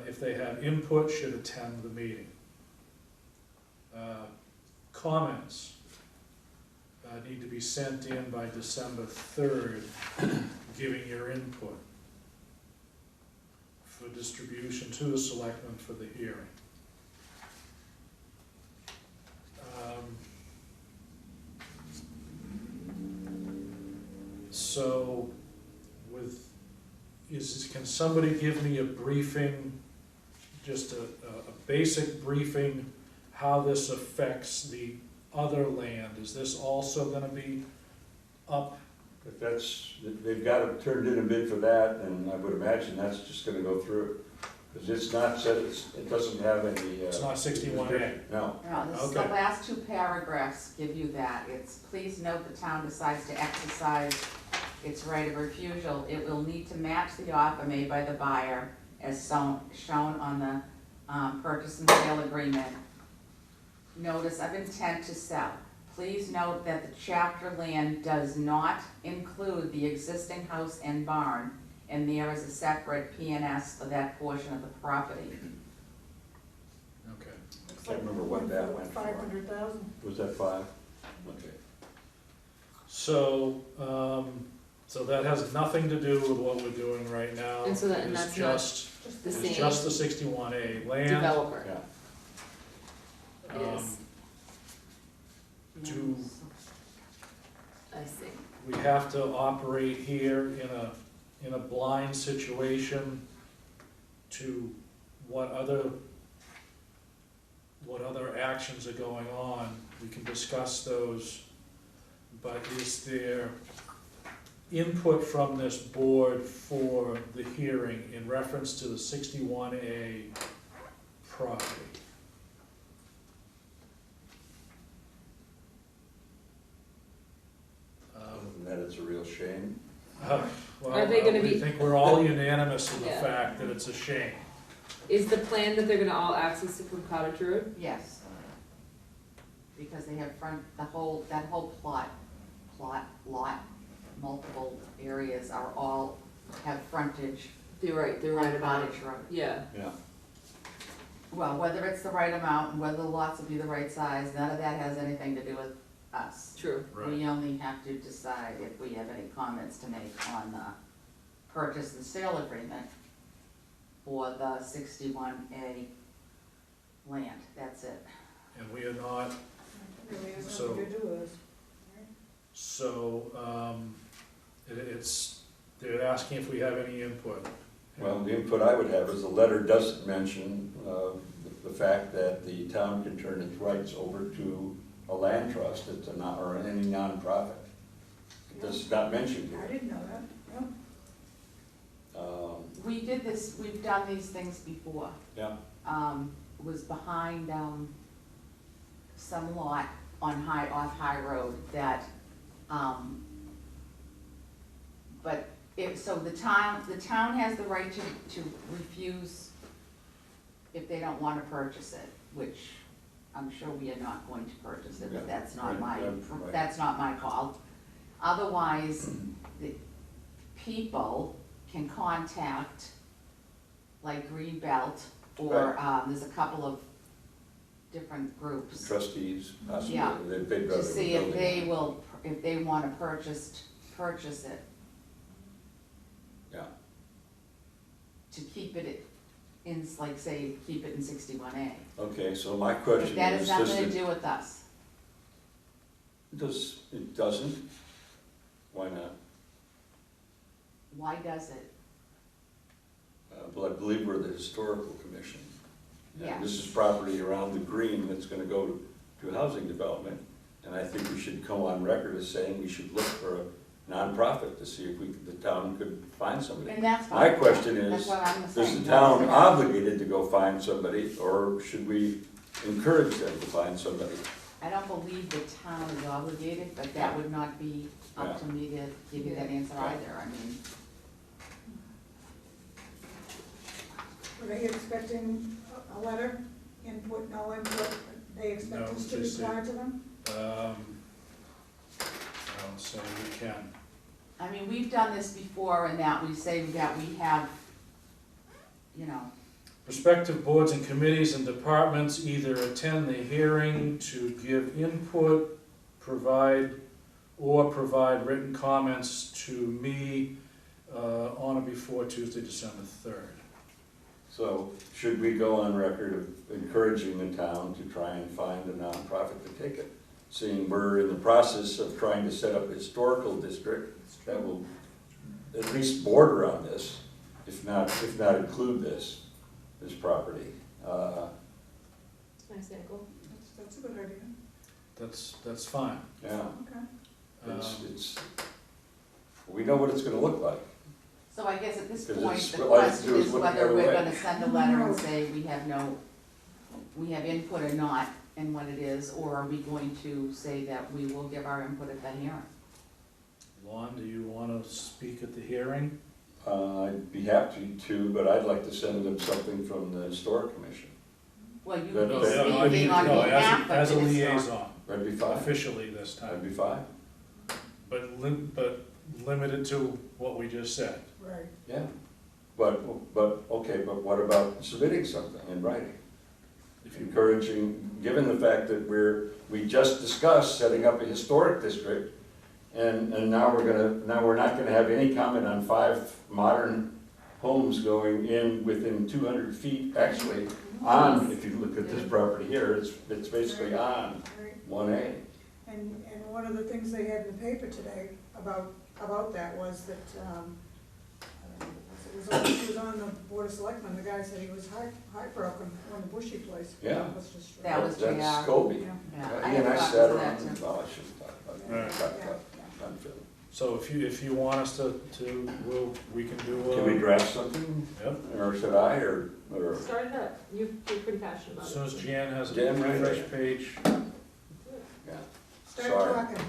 if they have input, should attend the meeting. Comments need to be sent in by December 3rd, giving your input for distribution to the selectmen for the hearing. So can somebody give me a briefing, just a basic briefing, how this affects the other land? Is this also gonna be up? If they've got it turned in a bid for that, and I would imagine that's just gonna go through. Because it's not said, it doesn't have any. It's not 61A. No. No, this is the Okay. last two paragraphs give you that. It's, please note the town decides to exercise its right of refusal. It will need to match the offer made by the buyer as shown on the purchase and sale agreement. Notice of intent to sell. Please note that the chapter land does not include the existing house and barn, and there is a separate P&S for that portion of the property. Okay. Can't remember what that went for. 500,000. Was that 5? Okay. So, so that has nothing to do with what we're doing right now. And so that- and It's that's not just, the it's same just the 61A land. developer. Yeah. It is. Do I see. we have to operate here in a blind situation to what other actions are going on? We can discuss those, but is there input from this board for the hearing in reference to the 61A property? And that it's a real shame. Well, Are they gonna we be- think we're all unanimous in the Yeah. fact that it's a shame. Is the plan that they're gonna all access it from Cottage Road? Yes. Because they have that whole plot, lot, multiple areas are all, have frontage They're right on about it. Cottage Road. Yeah, Yeah. Well, whether it's the right amount and whether the lots will be the right size, none of that has anything to do with us. true. Right. We only have to decide if we have any comments to make on the purchase and sale agreement for the 61A land, that's it. And we are not, Really has So- nothing to do with us. so, they're asking if we have any input. Well, the input I would have is the letter doesn't mention the fact that the town can turn its rights over to a land trust, it's or any nonprofit. This is not mentioned I here. didn't know that, no. We did this, we've done these things before. Yeah, Was behind, some lot off High Road that, but so the town has the right to refuse if they don't wanna purchase it, which I'm sure we are not going to purchase it, but Yeah, that's not right. that's not my call. Otherwise, the people can contact like Greenbelt or, there's a couple of different groups Trustees, possibly, Yeah. they'd rather. to see if building they one. will, if they wanna purchase it, Yeah, to keep it in, like, say, keep it in 61A. okay, so my But question that is, has does nothing to it, do with us. it doesn't? Why not? Why does it? Well, I believe we're the historical commission. Yeah. And this is property around the green that's gonna go to housing development. And I think we should go on record as saying we should look for a nonprofit to see if the town could find somebody. And that's My fine. question That's is, what I'm saying. is the town obligated to go find somebody, or should we encourage them to find somebody? I don't believe the town is obligated, but that would not be up to me to give you that answer either, I mean. Were they expecting a letter, input, no input? They expect No, us to just reply to them? I'll say we can. I mean, we've done this before in that we say that we have, you know, Prospective boards and committees and departments either attend the hearing to give input, provide written comments to me on or before Tuesday, December 3rd. So should we go on record of encouraging the town to try and find a nonprofit to take it? Seeing we're in the process of trying to set up a historical district that will at least border on this, if not include this property. Nice, Nicole. That's a good idea. That's fine. Yeah, Okay. it's, we know what it's gonna look like. so I guess at this 'Cause point, it's the what I question do is is look the whether other we're way. gonna send a letter and say we have input or not, and what it is, or are we going to say that we will give our input at the hearing? Lon, do you want to speak at the hearing? I'd be happy to, but I'd like to send them something from the historic commission. Well, you No, would no, be no, I speaking on behalf of the As a historic. liaison, That'd be fine, officially this that'd time, be fine, but limited to what we just said. Right. yeah. But what about submitting something in writing? If you Encouraging, given the fact that we just discussed setting up a historic district, and now we're not gonna have any comment on 5 modern homes going in within 200 feet, actually, on, if you look at this property here, it's basically on Right. 1A. And one of the things they had in the paper today about that was that, it was on the Board of Selectmen, the guy said he was heartbroken on the Bushy place. Yeah. Was just. That was That's JR. Colby. Yeah. Yeah, He I and have I copies sat of around, that too. well, I shouldn't talk about it. Alright. Talk Yeah, about yeah. Dunfield. So if you want us to, we can do a. Can we draft something, Yep, or should I, or? Start it up. You're pretty passionate about as it. soon as Jan has a Jan, right. fresh page. Yeah, Start Sorry. talking,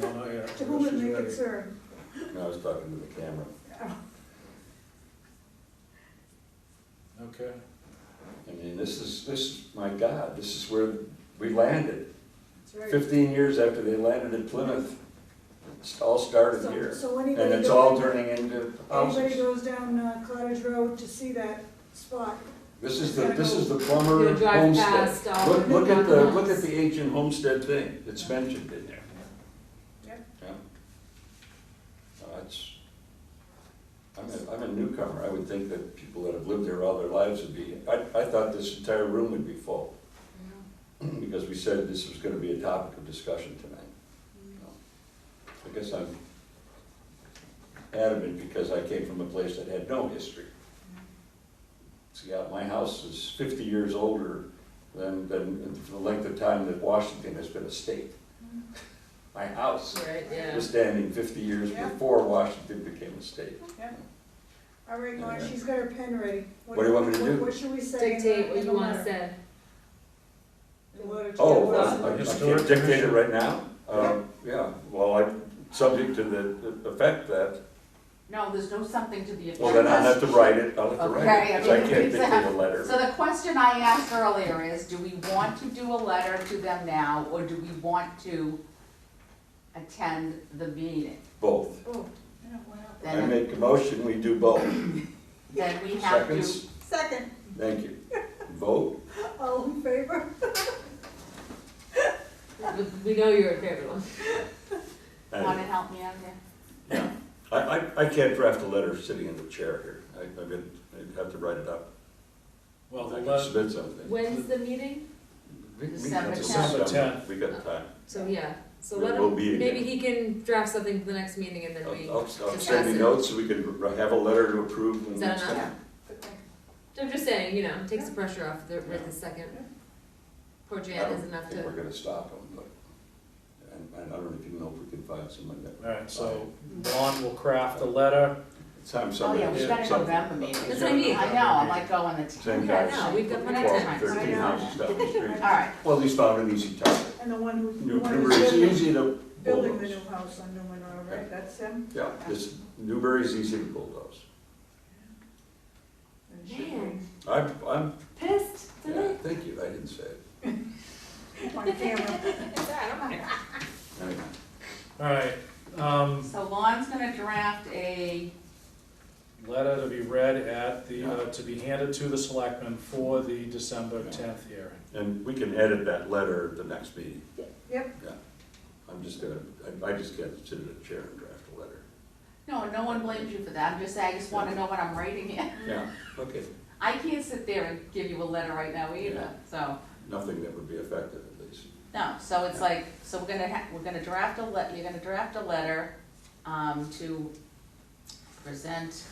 No, yeah, to whom it she's may ready. concern. no, I was talking to the camera. Okay, I mean, this is, my God, this is where we landed. That's right. 15 years after they landed in Plymouth, it all started So- here. So And anybody it's all goes, turning into anybody houses. goes down Cottage Road to see that spot, This is the plumber You'll drive homestead. past all Look, the look at houses. the ancient homestead thing, it's mentioned in there. Yep. Yeah. I'm a newcomer, I would think that people that have lived there all their lives would be, I thought this entire room would be full, because we said this was gonna be a topic of discussion tonight. I guess I'm adamant because I came from a place that had no history. See, my house is 50 years older than the length of time that Washington has been a state. My house Right, yeah. was standing 50 years Yeah. before Washington became a state. All right, Marge, she's got her pen ready. What do you want me to do? What should we say? Dictate what in you the wanna letter? say. The letter to Oh, the well, Board of I Historic can't dictate it Commission. right now? Yeah, well, subject to the effect that, No, there's no something to the effect. well, then I'll have to write it, because Okay, I can't dictate a letter. So the question I asked earlier is, do we want to do a letter to them now, or do we want to attend the meeting? Both. Oh, yeah, why not? Then- I make a motion, we do both. Then we have to, Seconds? Second. Thank you. vote? All in favor? We know you're in favor of them. Wanna help me out here? Yeah, I can't draft a letter sitting in the chair here. I'd have to write it up. Well, I the can letter, submit something. When's the meeting? December December 10th. We got time. So, yeah, so We'll- let we'll him, be again. maybe he can draft something for the next meeting and then we I'll discuss send you it. notes so we can have a letter to approve. when Is that we enough? send Good thing. I'm just saying, you know, takes the pressure off the, right this second. Poor it. I Jan is don't enough think we're to, gonna stop them, but, and I don't even know if we can find somebody that. all right, so Lon will craft a letter. Time Oh, somebody. yeah, we've got a something. November meeting. That's what I mean. I know, I'm like going the. Same Yeah, guys. no, we've got plenty of 12, time. 13 I know. houses down the street. All right, Well, he's found an easy target. And the one who, the New- one Newbury's who's building, easy to building the bulldoze. new house on Newman Road, right? That's him? Yeah, this, Newbury's easy to bulldoze. And should Man. I'm, pissed yeah, today. thank you, I didn't say it. be on camera. Anyway, All right, so Lon's gonna draft a, letter to be read at the, to be handed to the selectmen for the December Yeah. 10th hearing. and we can edit that letter at the next meeting. Yep. Yeah, I'm just gonna, I just can't sit in a chair and draft a letter. no one blames you for that, I'm just saying, I just wanna know what I'm writing here. Yeah, okay, I can't sit there and give you a letter right now either, so, nothing that would be effective at least. no, so it's like, so we're gonna draft you're gonna draft a letter, to present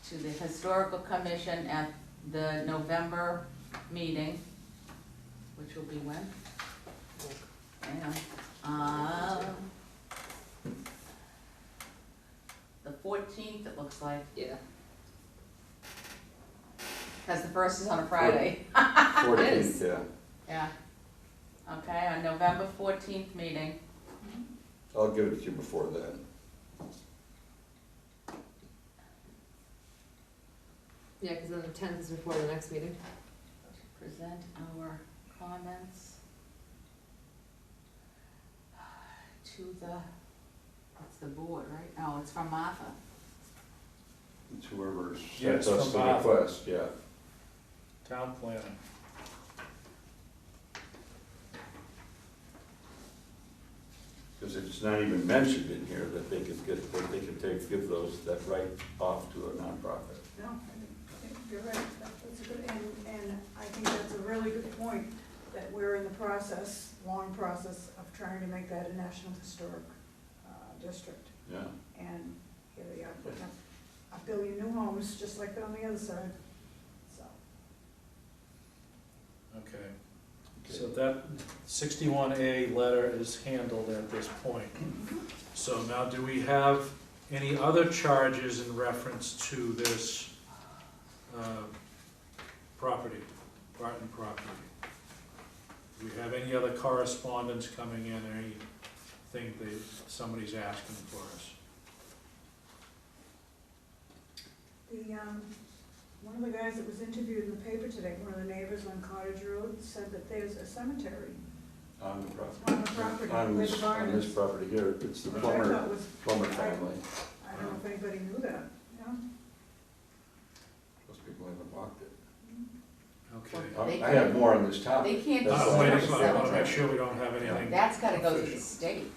to the Historical Commission at the November meeting, which will be when? Hang on. The 14th, it looks like, Yeah. because the first is on a Friday. 14th, yeah. Yeah. Okay, on November 14th meeting. I'll give it to you before then. Yeah, because then the 10th is before the next meeting. Present our comments to it's the board, right? No, it's from Martha. It's whoever Yes, sends us from the Martha. request, yeah. Town planning. Because it's not even mentioned in here that they could get, that they could give those, that right off to a nonprofit. No, I think you're right, that's a good, and I think that's a really good point, that we're in the process, long process of trying to make that a National Historic District. Yeah. And here they are putting up a billion new homes, just like on the other side, so. Okay, so that 61A letter is handled at this point. So now, do we have any other charges in reference to this property, Barton property? Do we have any other correspondence coming in, or anything that somebody's asking for us? The, one of the guys that was interviewed in the paper today, one of the neighbors on Cottage Road, said that there's a cemetery On the property. on the property On where this, the barn on this is. property here, it's the Which I thought was, Plummer family. I don't know if anybody knew that, yeah? Most people haven't walked it. Okay. I have more on this topic. They can't That's just I'm why- waiting, cemetery. I wanna make sure we don't have anything. That's gotta go to the official. state,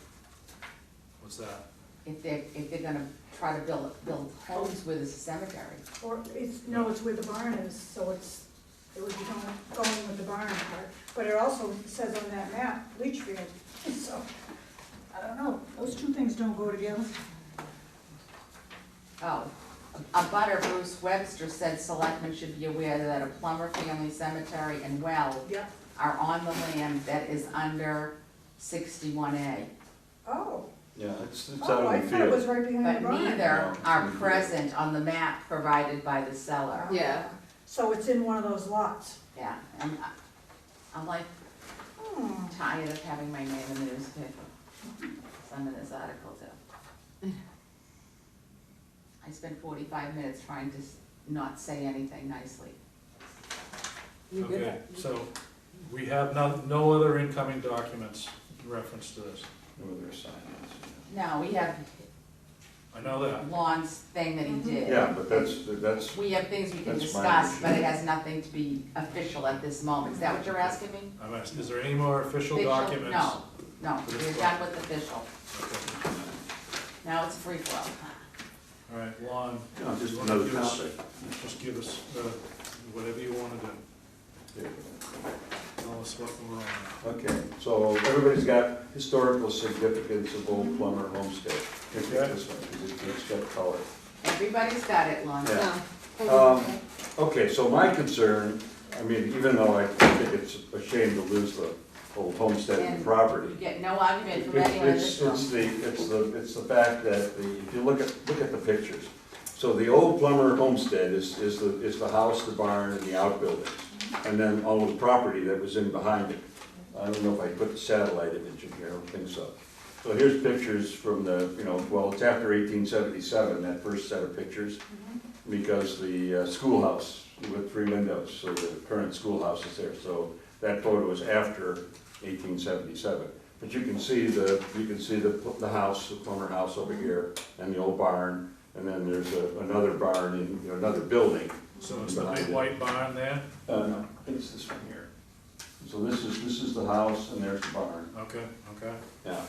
What's that? if they're gonna try to build homes with a cemetery. Or it's, no, it's where the barn is, so it would be going with the barn part. But it also says on that map, Leachfield, so, I don't know, those two things don't go together. Oh, a butter, Bruce Webster, said selectmen should be aware that a Plummer family cemetery and well Yep. are on the land that is under 61A. Oh, Yeah, it's out oh, I in the thought it was field. right behind But the barn. neither No, are it's- present on the map provided by the seller. Yeah. So it's in one of those lots. Yeah, and I'm like tired of having my name in the newspaper. Some of this article too. I spent 45 minutes trying to not say anything nicely. You good? Okay, so we have no other incoming documents in reference to this. No other assignments. Now, we have I know that. Lon's thing that he did. Yeah, but that's, We have things we can That's my discuss, but it understanding. has nothing to be official at this moment. Is that what you're asking me? I'm asking, is there any more official Official? documents? No, no, For this we're one? done with official. Okay. Now it's free for all. All right, Lon, No, just you wanna another give us- topic. just give us, whatever you wanna do. yeah. Tell us what we're on. Okay, so everybody's got historical significance of Old Plummer Homestead. Here's this one, because it's got color. Everybody's got it, Lon. Yeah. Oh. Okay, so my concern, I mean, even though I think it's a shame to lose the old homestead and And property, You get no argument from anyone in it's, this room. it's the fact that if you look at the pictures. So the Old Plummer Homestead is the house, the barn, and the outbuildings. And then all the property that was in behind it. I don't know if I put the satellite image in here, I don't think so. So here's pictures from the, well, it's after 1877, that first set of pictures, because the schoolhouse with 3 windows, so the current schoolhouse is there. So that photo is after 1877. But you can see the house, the Plummer house over here, and the old barn, and then there's another barn in, another building. So it's the big white barn there? No, I think it's this one here. So this is the house, and there's the barn. Okay, okay. Yeah.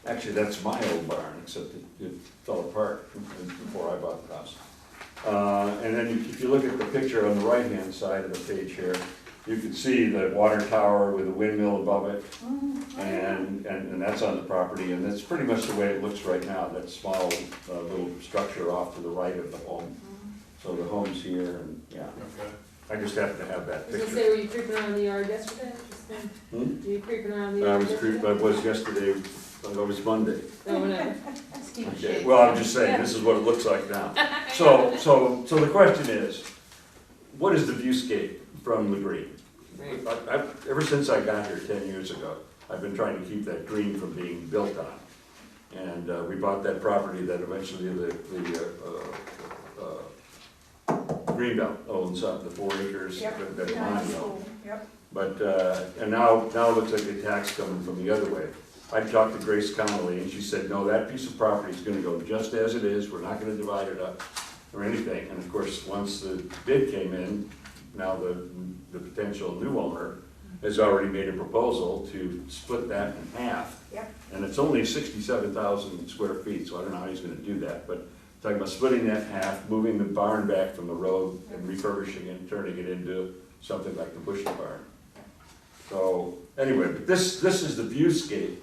Actually, that's my old barn, except it fell apart before I bought the house. And then if you look at the picture on the right-hand side of the page here, you can see the water tower with a windmill above it, and that's on the property, and that's pretty much the way it looks right now, that small little structure off to the right of the home. So the home's here, and, yeah, Okay. I just happen to have that I was gonna picture. say, were you creeping around the yard yesterday? Hmm? Were you creeping around the I yard was yesterday? I was yesterday, it was Monday. No, whatever. Just keep it Okay, shaded. well, I'm just saying, this is what it looks like now. So the question is, what is the viewscape from the green? Right. Ever since I got here 10 years ago, I've been trying to keep that green from being built on. And we bought that property that eventually the Greenbelt owns up, the 4 acres Yep, that behind mine the owns. school, yep. But, and now it looks like the tax coming from the other way. I talked to Grace Connolly, and she said, no, that piece of property is gonna go just as it is, we're not gonna divide it up or anything. And of course, once the bid came in, now the potential new owner has already made a proposal to split that in half. Yep. And it's only 67,000 square feet, so I don't know how he's gonna do that, but talking about splitting that in half, moving the barn back from the road and refurbishing it and turning it into something like the Bushy barn. So, anyway, but this is the viewscape,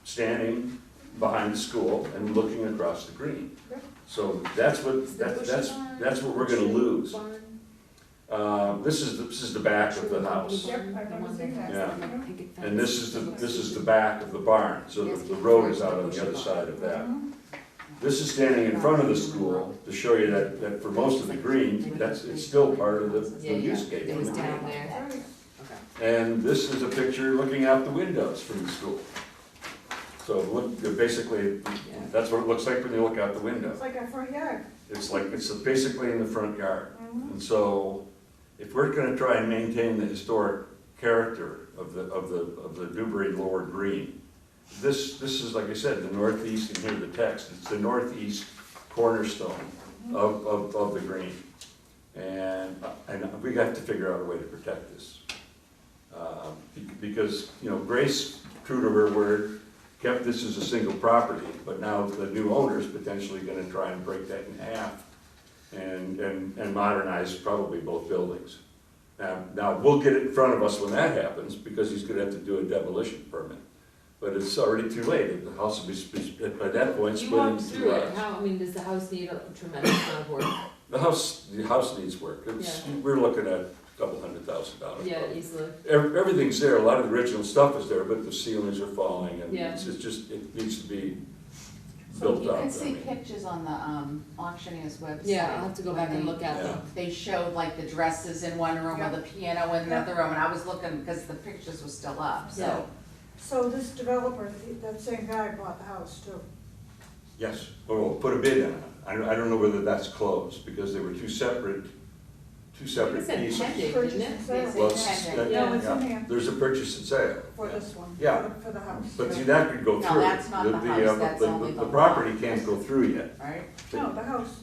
standing behind the school and looking across the green. Yep. So that's what, Is the Bushy barn- that's what we're gonna lose. Barn? This is the back of the house. Yep, I've never seen that. Yeah. And this is the back of the barn, so the road is out on the other side of that. This is standing in front of the school to show you that for most of the green, it's still part of the viewscape. It was from the down green. there. Right. Okay. And this is a picture looking out the windows from the school. So look, basically, that's what it looks like when you look out the window. It's like a front yard. It's basically in the front yard. Mhm. And so, if we're gonna try and maintain the historic character of the Newbury Lower Green, this is, like I said, the northeast, and here's the text, it's the northeast cornerstone of the green. And we got to figure out a way to protect this. Because, Grace, true to her word, kept this as a single property, but now the new owner's potentially gonna try and break that in half and modernize probably both buildings. Now, we'll get it in front of us when that happens, because he's gonna have to do a demolition permit. But it's already too late, the house will be, by that point, You split walked into through two it, lots. how, does the house need a tremendous amount of work? The house needs work, we're looking at a couple $100,000. Yeah, easily. Everything's there, a lot of the original stuff is there, but the ceilings are falling, and Yeah. it's just, it needs to be So built you up. can I see mean. pictures on the auctioneer's website. Yeah, I'll have to go back and look at Yeah. them. They showed like the dresses in one room or Yeah. the piano in another room, and I was looking because the pictures were still up, Yeah. so. So this developer, that same guy bought the house too. Yes, or we'll put a bid in it. I don't know whether that's closed, because they were two separate two It separate said pieces. pending, Purchase didn't and it? sale. Well, Basically. it's- Yeah. No, it's in yeah, here there's a purchase and sale. for yeah. this one, Yeah. for the house. But see, that could go No, through. that's not the house, that's only the The lot. property can't go through yet. Right? No, the house,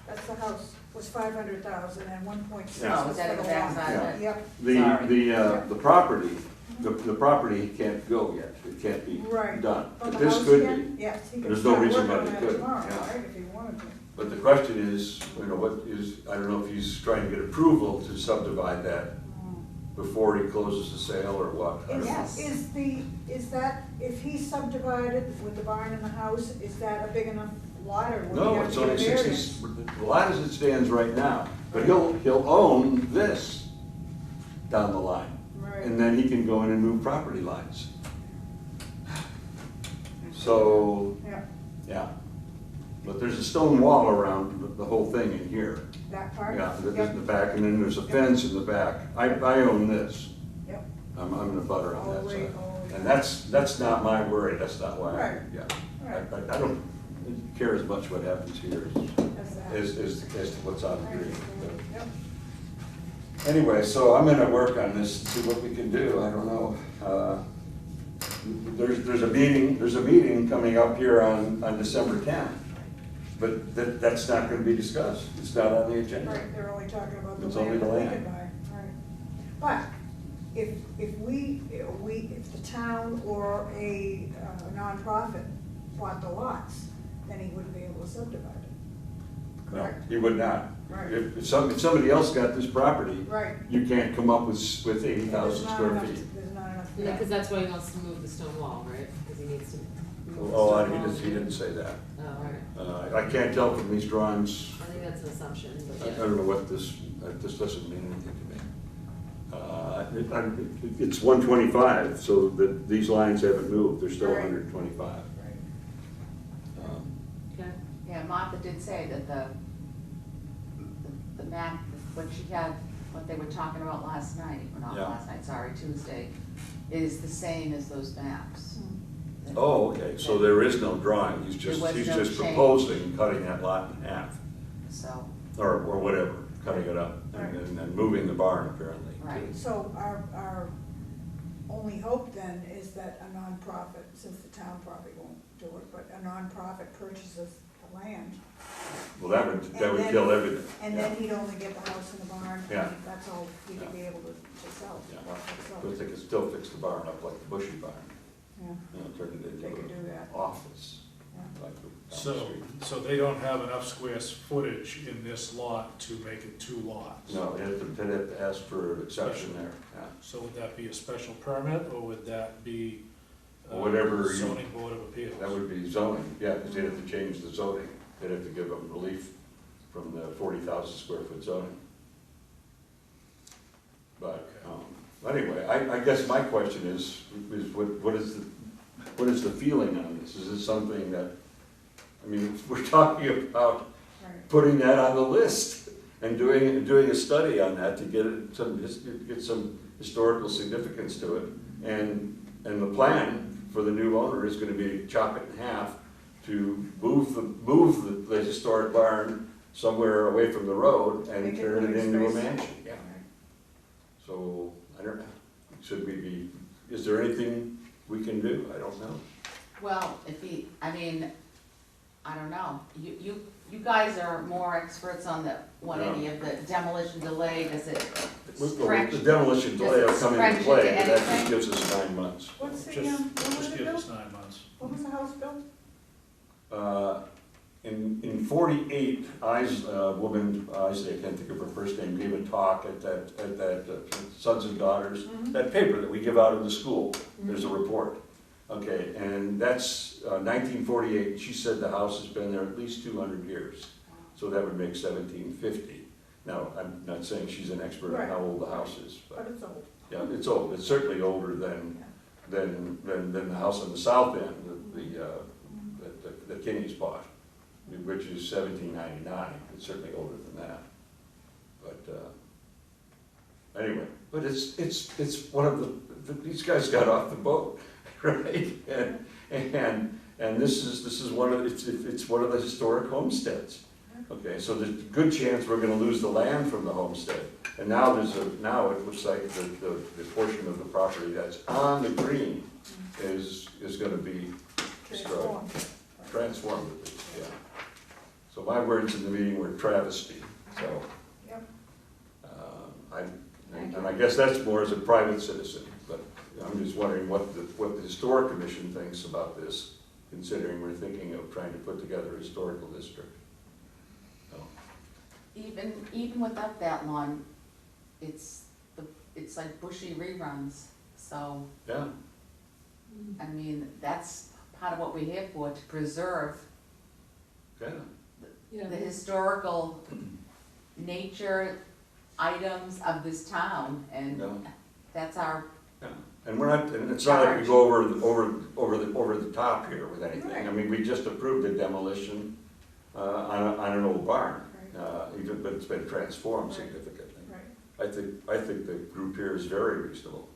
that's the house, was 500,000 and 1.6 Yeah. Oh, was is that for at the the lot. backside of it? Yep, The property, the property can't go yet, it can't be right. done. But But the this house could can, be. yes, he can There's no start reason working why on they that couldn't, tomorrow, yeah. right, if he wanted to. But the question is, what is, I don't know if he's trying to get approval to subdivide that before he closes the sale or what. I don't know. Yes. Is that, if he subdivided with the barn and the house, is that a big enough lot, or would he No, have it's to get only a variance? 60, the lot as it stands right now, but he'll own this down the line. Right. And then he can go in and move property lines. So, Yeah, yeah. But there's a stone wall around the whole thing in here. that part? Yeah, in Yep. the back, and then there's a fence in the back. I own this. Yep. I'm the butter on All that the way, side. all the way. And that's not my worry, that's not why, Right. yeah. Right. I don't care as much what happens here That's that. as to what's on the green. Yep. Anyway, so I'm gonna work on this, see what we can do, I don't know. There's a meeting coming up here on December 10th, but that's not gonna be discussed, it's not on the agenda. Right, they're only talking about the It's only land the that we land. could buy, right. But if the town or a nonprofit bought the lots, then he wouldn't be able to subdivide it. No, Correct? he would not. Right. If somebody else got this property, Right. you can't come up with 80,000 There's not square enough- feet. There's not enough. Yeah, because that's why he wants to move the stone wall, right? Because he needs to move the Oh, stone he wall. didn't say that. Oh, right. I can't tell from these drawings, I think that's an assumption, I but yeah. don't know what this doesn't mean anything to me. It's 125, so that these lines haven't moved, they're still Right. 125. Right. Okay. Yeah, Martha did say that the map, what she had, what they were talking about last night, or not Yeah. last night, sorry, Tuesday, is the same as those maps. Oh, okay, so there is no drawing, he's There was just no change. proposing cutting that lot in half, So, or whatever, cutting it up, Right. and then moving the barn apparently. right. So our only hope then is that a nonprofit, since the town probably won't do it, but a nonprofit purchases the land. Well, that would And then- kill everything. And yeah. then he'd only get the house and the barn, Yeah. and that's all he could be able to sell. Yeah. So, But they could still fix the barn up like the Bushy barn, yeah, turn it they could into do that, an office, yeah. like down the So, street. so they don't have enough square footage in this lot to make it two lots? No, they'd have to ask for an exception there, yeah. So would that be a special permit, or would that be Whatever you- zoning board of appeals? That would be zoning, yeah, because they'd have to change the zoning. They'd have to give them relief from the 40,000 square foot zoning. But, anyway, I guess my question is what is the feeling on this? Is this something that, I mean, we're talking about Right. putting that on the list and doing a study on that to get some historical significance to it. And the plan for the new owner is gonna be to chop it in half to move the historic barn somewhere away from the road and Make it turn it living into a space. mansion. Yeah. So, I don't know, is there anything we can do? I don't know. Well, I mean, I don't know, you guys are more experts on any of the demolition delay, does it stretch? The demolition delay will Does it come into stretch play, into but that just anything? gives us 9 months. What's the, Just when was it give us built? 9 months. When was the house built? In 48, woman, I can't think of her first name, gave a talk at that Sons and Daughters, Mhm. that paper that we give out in the school, there's a report. Okay, and that's 1948, she said the house has been there at least 200 years, so that would make 1750. Now, I'm not saying she's an expert on how old the house is, But but, it's old. yeah, it's old, it's certainly older than the house on the south end, that Kinney's bought, which is 1799, it's certainly older than that. But, anyway, but it's one of these guys got off the boat, right? And this is one of, it's one of the historic homesteads. Okay, so there's a good chance we're gonna lose the land from the homestead. And now now it looks like the portion of the property that's on the green is gonna be destroyed. Transformed. Transformed, yeah. So my words in the meeting were travesty, so. Yep. And I guess that's more as a private citizen, but I'm just wondering what the Historic Commission thinks about this, considering we're thinking of trying to put together a historical district. So, Even without that lawn, it's like bushy reruns, so, yeah, I mean, that's part of what we're here for, to preserve yeah, Yeah. the historical nature items of this town, and yeah, that's our, yeah. And we're not, and it's not like we go over the top here with anything. I mean, we just approved a demolition, on an old barn, even, but it's been transformed Right. significantly. Right. I think the group here is very reasonable.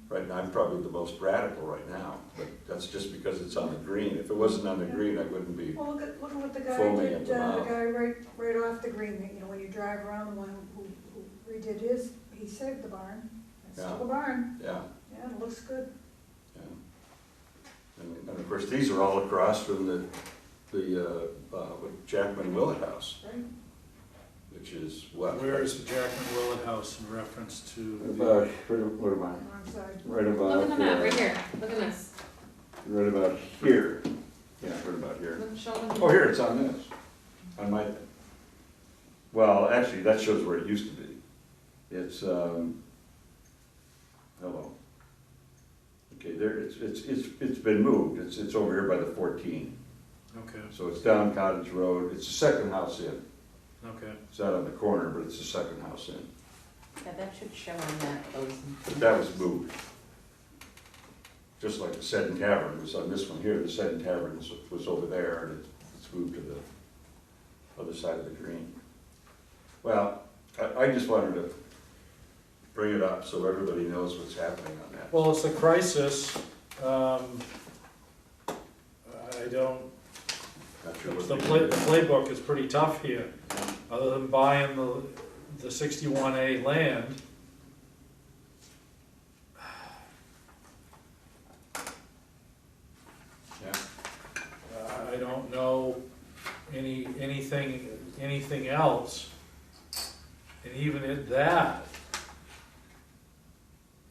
Right now, I'm probably the most radical right now, but that's just because it's on the green. If it wasn't on the green, I wouldn't be. Well, look at what the guy Foaming did, at the the mouth. guy right off the green, you know, when you drive around, the one who redid his, he saved the barn. It's still Yeah. a barn, Yeah, yeah, it looks good. yeah. And of course, these are all across from the Jackman Willett House, Right. which is what? Where is the Jackman Willett House in reference to? About, what am I? Wrong side. Right Look at the about, map, right here, look at this. right about here. Yeah, right about here. Look, show them. Oh, here, it's on this, on my thing. Well, actually, that shows where it used to be. It's, hello. Okay, there, it's been moved, it's over here by the 14. Okay, So it's down Cottage Road, it's the second house in. okay. It's not on the corner, but it's the second house in. yeah, that should show in that, those. But that was moved. Just like the Seddon Tavern was on this one here, the Seddon Tavern was over there, and it's moved to the other side of the green. Well, I just wanted to bring it up so everybody knows what's happening on that. Well, it's a crisis. I don't, Not sure what the we play, did. the playbook is pretty tough here. Other than buying the 61A land. Yeah, I don't know anything else. And even at that,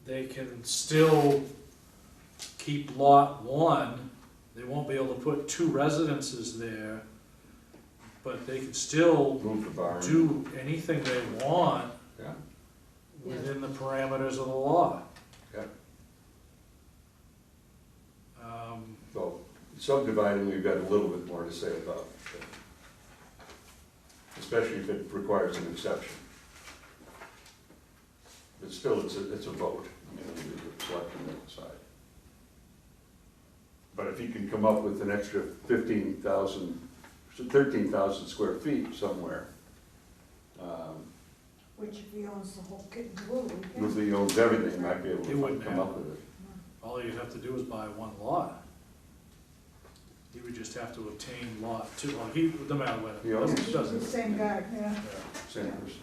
they can still keep lot one. They won't be able to put two residences there, but they can still move the barn. do anything they want Yeah, within the parameters of the law. yeah. Um, So subdividing, we've got a little bit more to say about, especially if it requires an exception. But still, it's a vote. I mean, the selectmen decide. But if you can come up with an extra 13,000 square feet somewhere, Which if he owns the whole kit and caboodle, he can. if he owns everything, he might be able He to wouldn't come have up with it. all you'd have to do is buy one lot. You would just have to obtain lot two, well, no matter what. He owns it. It's the same guy, yeah. Same person.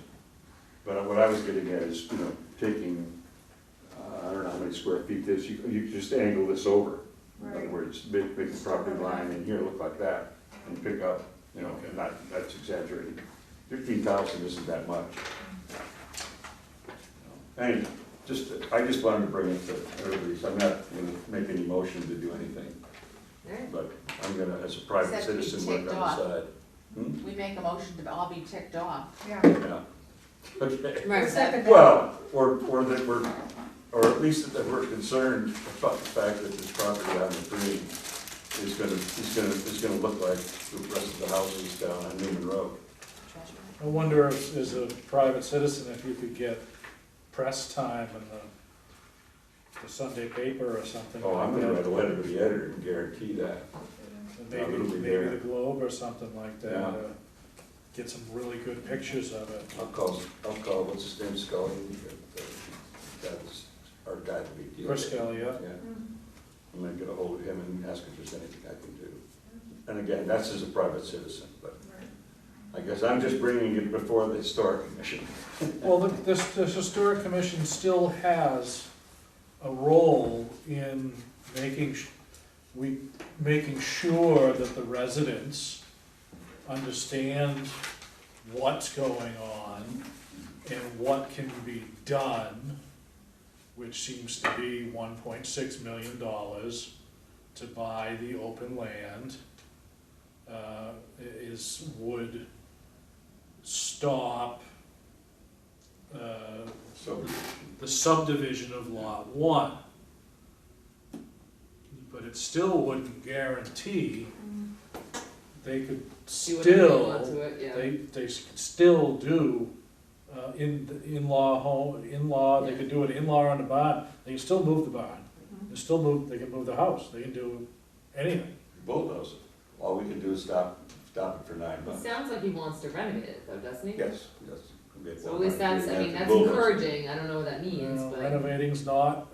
But what I was getting at is, taking, I don't know how many square feet this, you just angle this over. In other Right. words, make the property line in here look like that, and pick up, Okay. that's exaggerated. 15,000 isn't that much. Anyway, I just wanted to bring it to everybody, so I'm not gonna make any motion to do anything, Alright. but I'm gonna, as a private Except be citizen, work on ticked the off. side. Hmm? We make a motion to all be ticked off. Yeah. Yeah. Okay. Right, Second. Well, or that we're, or at least that we're concerned about the fact that this property on the green is gonna look like the rest of the houses down on Newman Road. I wonder if, as a private citizen, if you could get press time in the Sunday paper or something. Oh, I'm like gonna that. write a letter to the editor and guarantee that. And Yeah, it'll be maybe there. the Globe or something like that, Yeah. get some really good pictures of it. I'll call, what's his name, Scully? That's our guy to be dealing with. Chris Kelly, yeah. Yeah, Mm. I'm gonna get a hold of him and ask if there's anything I can do. And again, that's as a private citizen, but Right. I guess I'm just bringing it before the historic commission. Well, the historic commission still has a role in making sure that the residents understand what's going on and what can be done, which seems to be $1.6 million to buy the open land, would stop So, the subdivision of Lot 1. But it still wouldn't guarantee they could Do whatever they still, want to it, yeah. they could still do in-law, they could do an in-law on the barn, they can still move the barn. They can move the house, they can do anything. bulldoze it. All we can do is stop it for 9 It months. sounds like he wants to renovate it though, doesn't he? Yes, yes. So at least that's, I mean, that's Bulldoze it. encouraging, I don't know what that means, but, Renovating's not,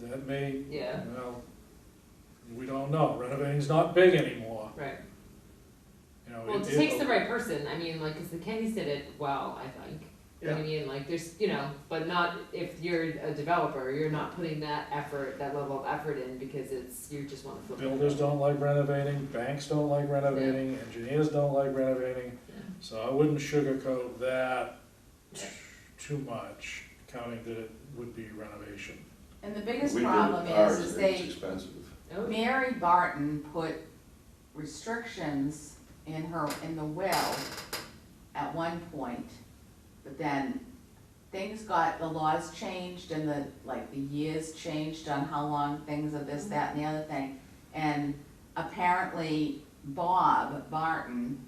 that may, yeah, well, we don't know, renovating's not big anymore, right. you know. Well, it takes the right person, I mean, like, cause the Kennedys did it well, I think. You know what I mean, like, there's, you know, but not, if you're a developer, you're not putting that effort, that level of effort in, because you just wanna flip it. Builders don't like renovating, banks don't like renovating, engineers don't like renovating, Yeah. so I wouldn't sugarcoat that Yeah. too much, counting that it would be renovation. And the biggest We did problem ours, is and they, it's expensive. Oh, Mary Barton put restrictions in the will at one point, but then the laws changed and the years changed on how long things are this, that, and the other thing. And apparently Bob Barton,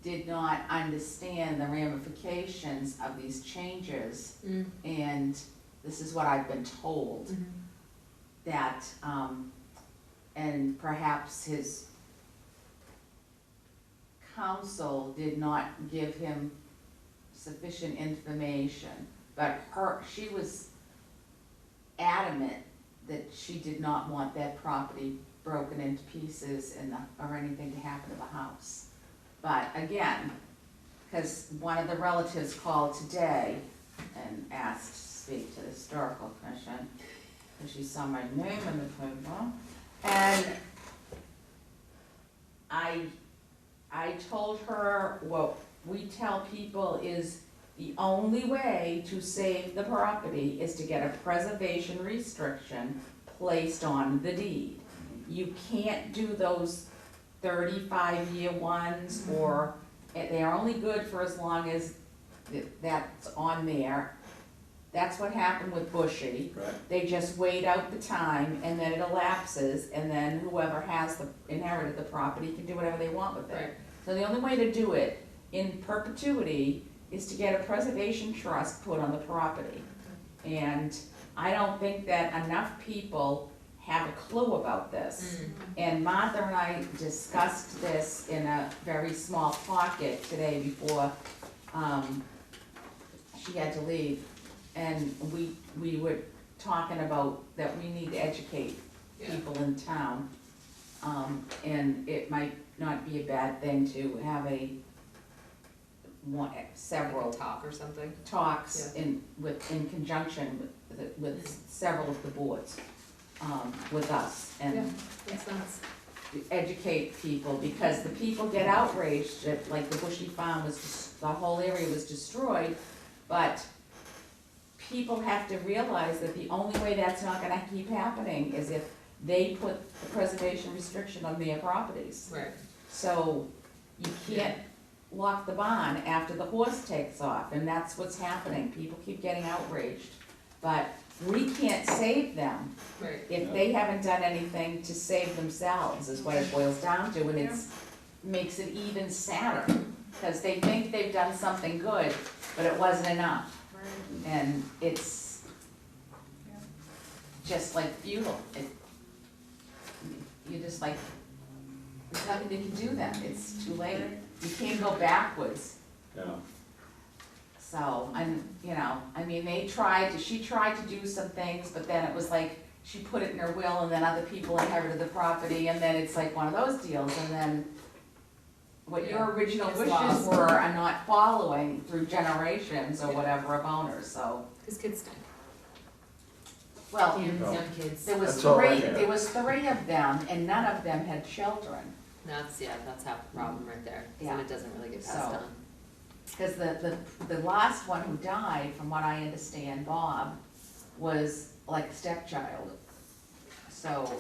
did not understand the ramifications of these changes, mm, and this is what I've been told, mhm. that, and perhaps his counsel did not give him sufficient information, but she was adamant that she did not want that property broken into pieces or anything to happen to the house. But again, because one of the relatives called today and asked to speak to the historical commission, and she saw my name in the paper, and I told her what we tell people is the only way to save the property is to get a preservation restriction placed on the deed. You can't do those 35-year ones, or they're only good for as long as that's on there. That's what happened with Bushy. Right. They just wait out the time, and then it elapses, and then whoever has inherited the property can do whatever they want with it. Right. So the only way to do it in perpetuity is to get a preservation trust put on the property. And I don't think that enough people have a clue about this. Mm. And Martha and I discussed this in a very small pocket today before she had to leave. And we were talking about that we need to educate Yeah. people in town. And it might not be a bad thing to have several Talk or something. talks in conjunction with several of the boards, with us, Yeah, and makes sense. educate people, because the people get outraged that, like, the Bushy Farm the whole area was destroyed, but people have to realize that the only way that's not gonna keep happening is if they put the preservation restriction on their properties. Right. So you can't lock the barn after the horse takes off, and that's what's happening. People keep getting outraged. But we can't save them Right. if they haven't done anything to save themselves, is what it boils down to, and makes it even sadder. Because they think they've done something good, but it wasn't enough. Right. And it's Yeah. just like futile. You're just like, there's nothing they can do then, it's too late. You can't go backwards. Yeah. So, I mean, she tried to do some things, but then it was like, she put it in her will, and then other people inherited the property, and then it's like one of those deals, and then what your Yeah. original It's wishes lost. were are not following through generations or whatever of owners, so. Cause kids stink. Well, Kids, No. young kids. there was That's all I three, have. there was 3 of them, and none of them had children. That's half the problem right there, so Yeah. it doesn't really get passed So- on. Because the last one who died, from what I understand, Bob, was like a stepchild. So,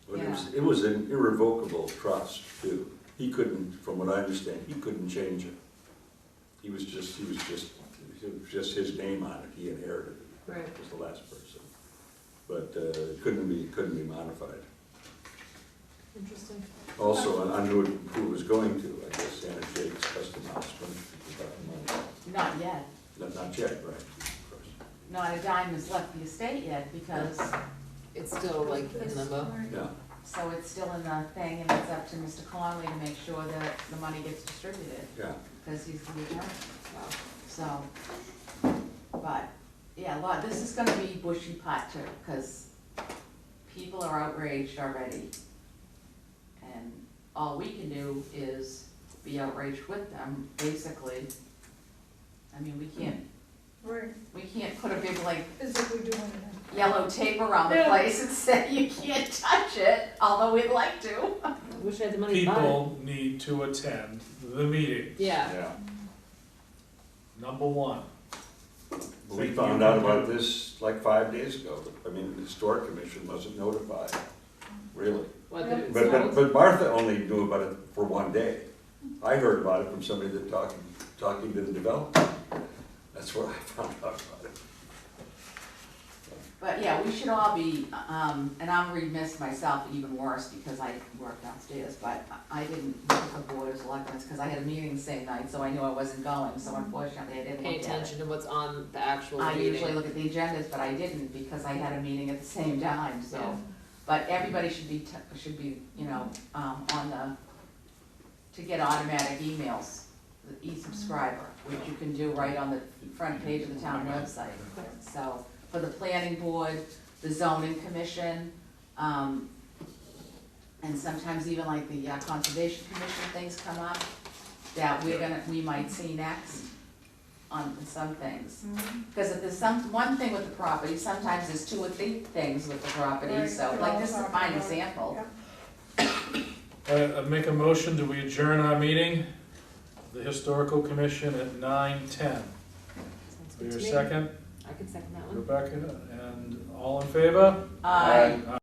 But Yeah. it was an irrevocable trust too. He couldn't, from what I understand, he couldn't change it. It was just his name on it, he inherited it. Right. He was the last person. But it couldn't be modified. Interesting. Also, I knew who it was going to, I guess, Anna Jake's Custom House, when she got the money. not yet. Not yet, right, of course. Not a dime has left the estate yet, because, It's still like in limbo. Yeah, so it's still in the thing, and it's up to Mr. Conley to make sure that the money gets distributed, yeah. because he's the attorney. Wow. So, but, yeah, this is gonna be bushy part 2, because people are outraged already. And all we can do is be outraged with them, basically. I mean, Right, we can't put a big, like, physically doing it. yellow tape around the Yeah. place and say you can't touch it, although we'd like to. I wish I had the money to buy it. People need to attend the meeting, Yeah, Yeah. number 1. We found out about this like 5 days ago. I mean, the Historic Commission wasn't notified, really. what, that it's But sold? but Martha only knew about it for 1 day. I heard about it from somebody that talking to the developer. That's where I found out about it. But yeah, we should all be, and I'm remiss myself even worse because I work downstairs, but I didn't look at the board of selectmen because I had a meeting the same night, so I knew I wasn't going, so unfortunately I didn't Pay look at it. attention to what's on the actual I meeting. usually look at the agendas, but I didn't because I had a meeting at the same time, Yeah. so. But everybody should be, you know, on to get automatic emails, the e-subscriber, which you can do right on the front page of the town website. So, for the planning board, the zoning commission, and sometimes even like the conservation commission things come up that we might see next on some things. Because if there's one thing with the property, sometimes there's 2 or 3 things with the property, Right, so they're like all this is a talking fine about- example. yeah. I'd make a motion, do we adjourn our meeting, the historical commission at 9:10? Sounds For good your to me. second, I can second that one. Rebecca, and all in favor? Aye. Aye.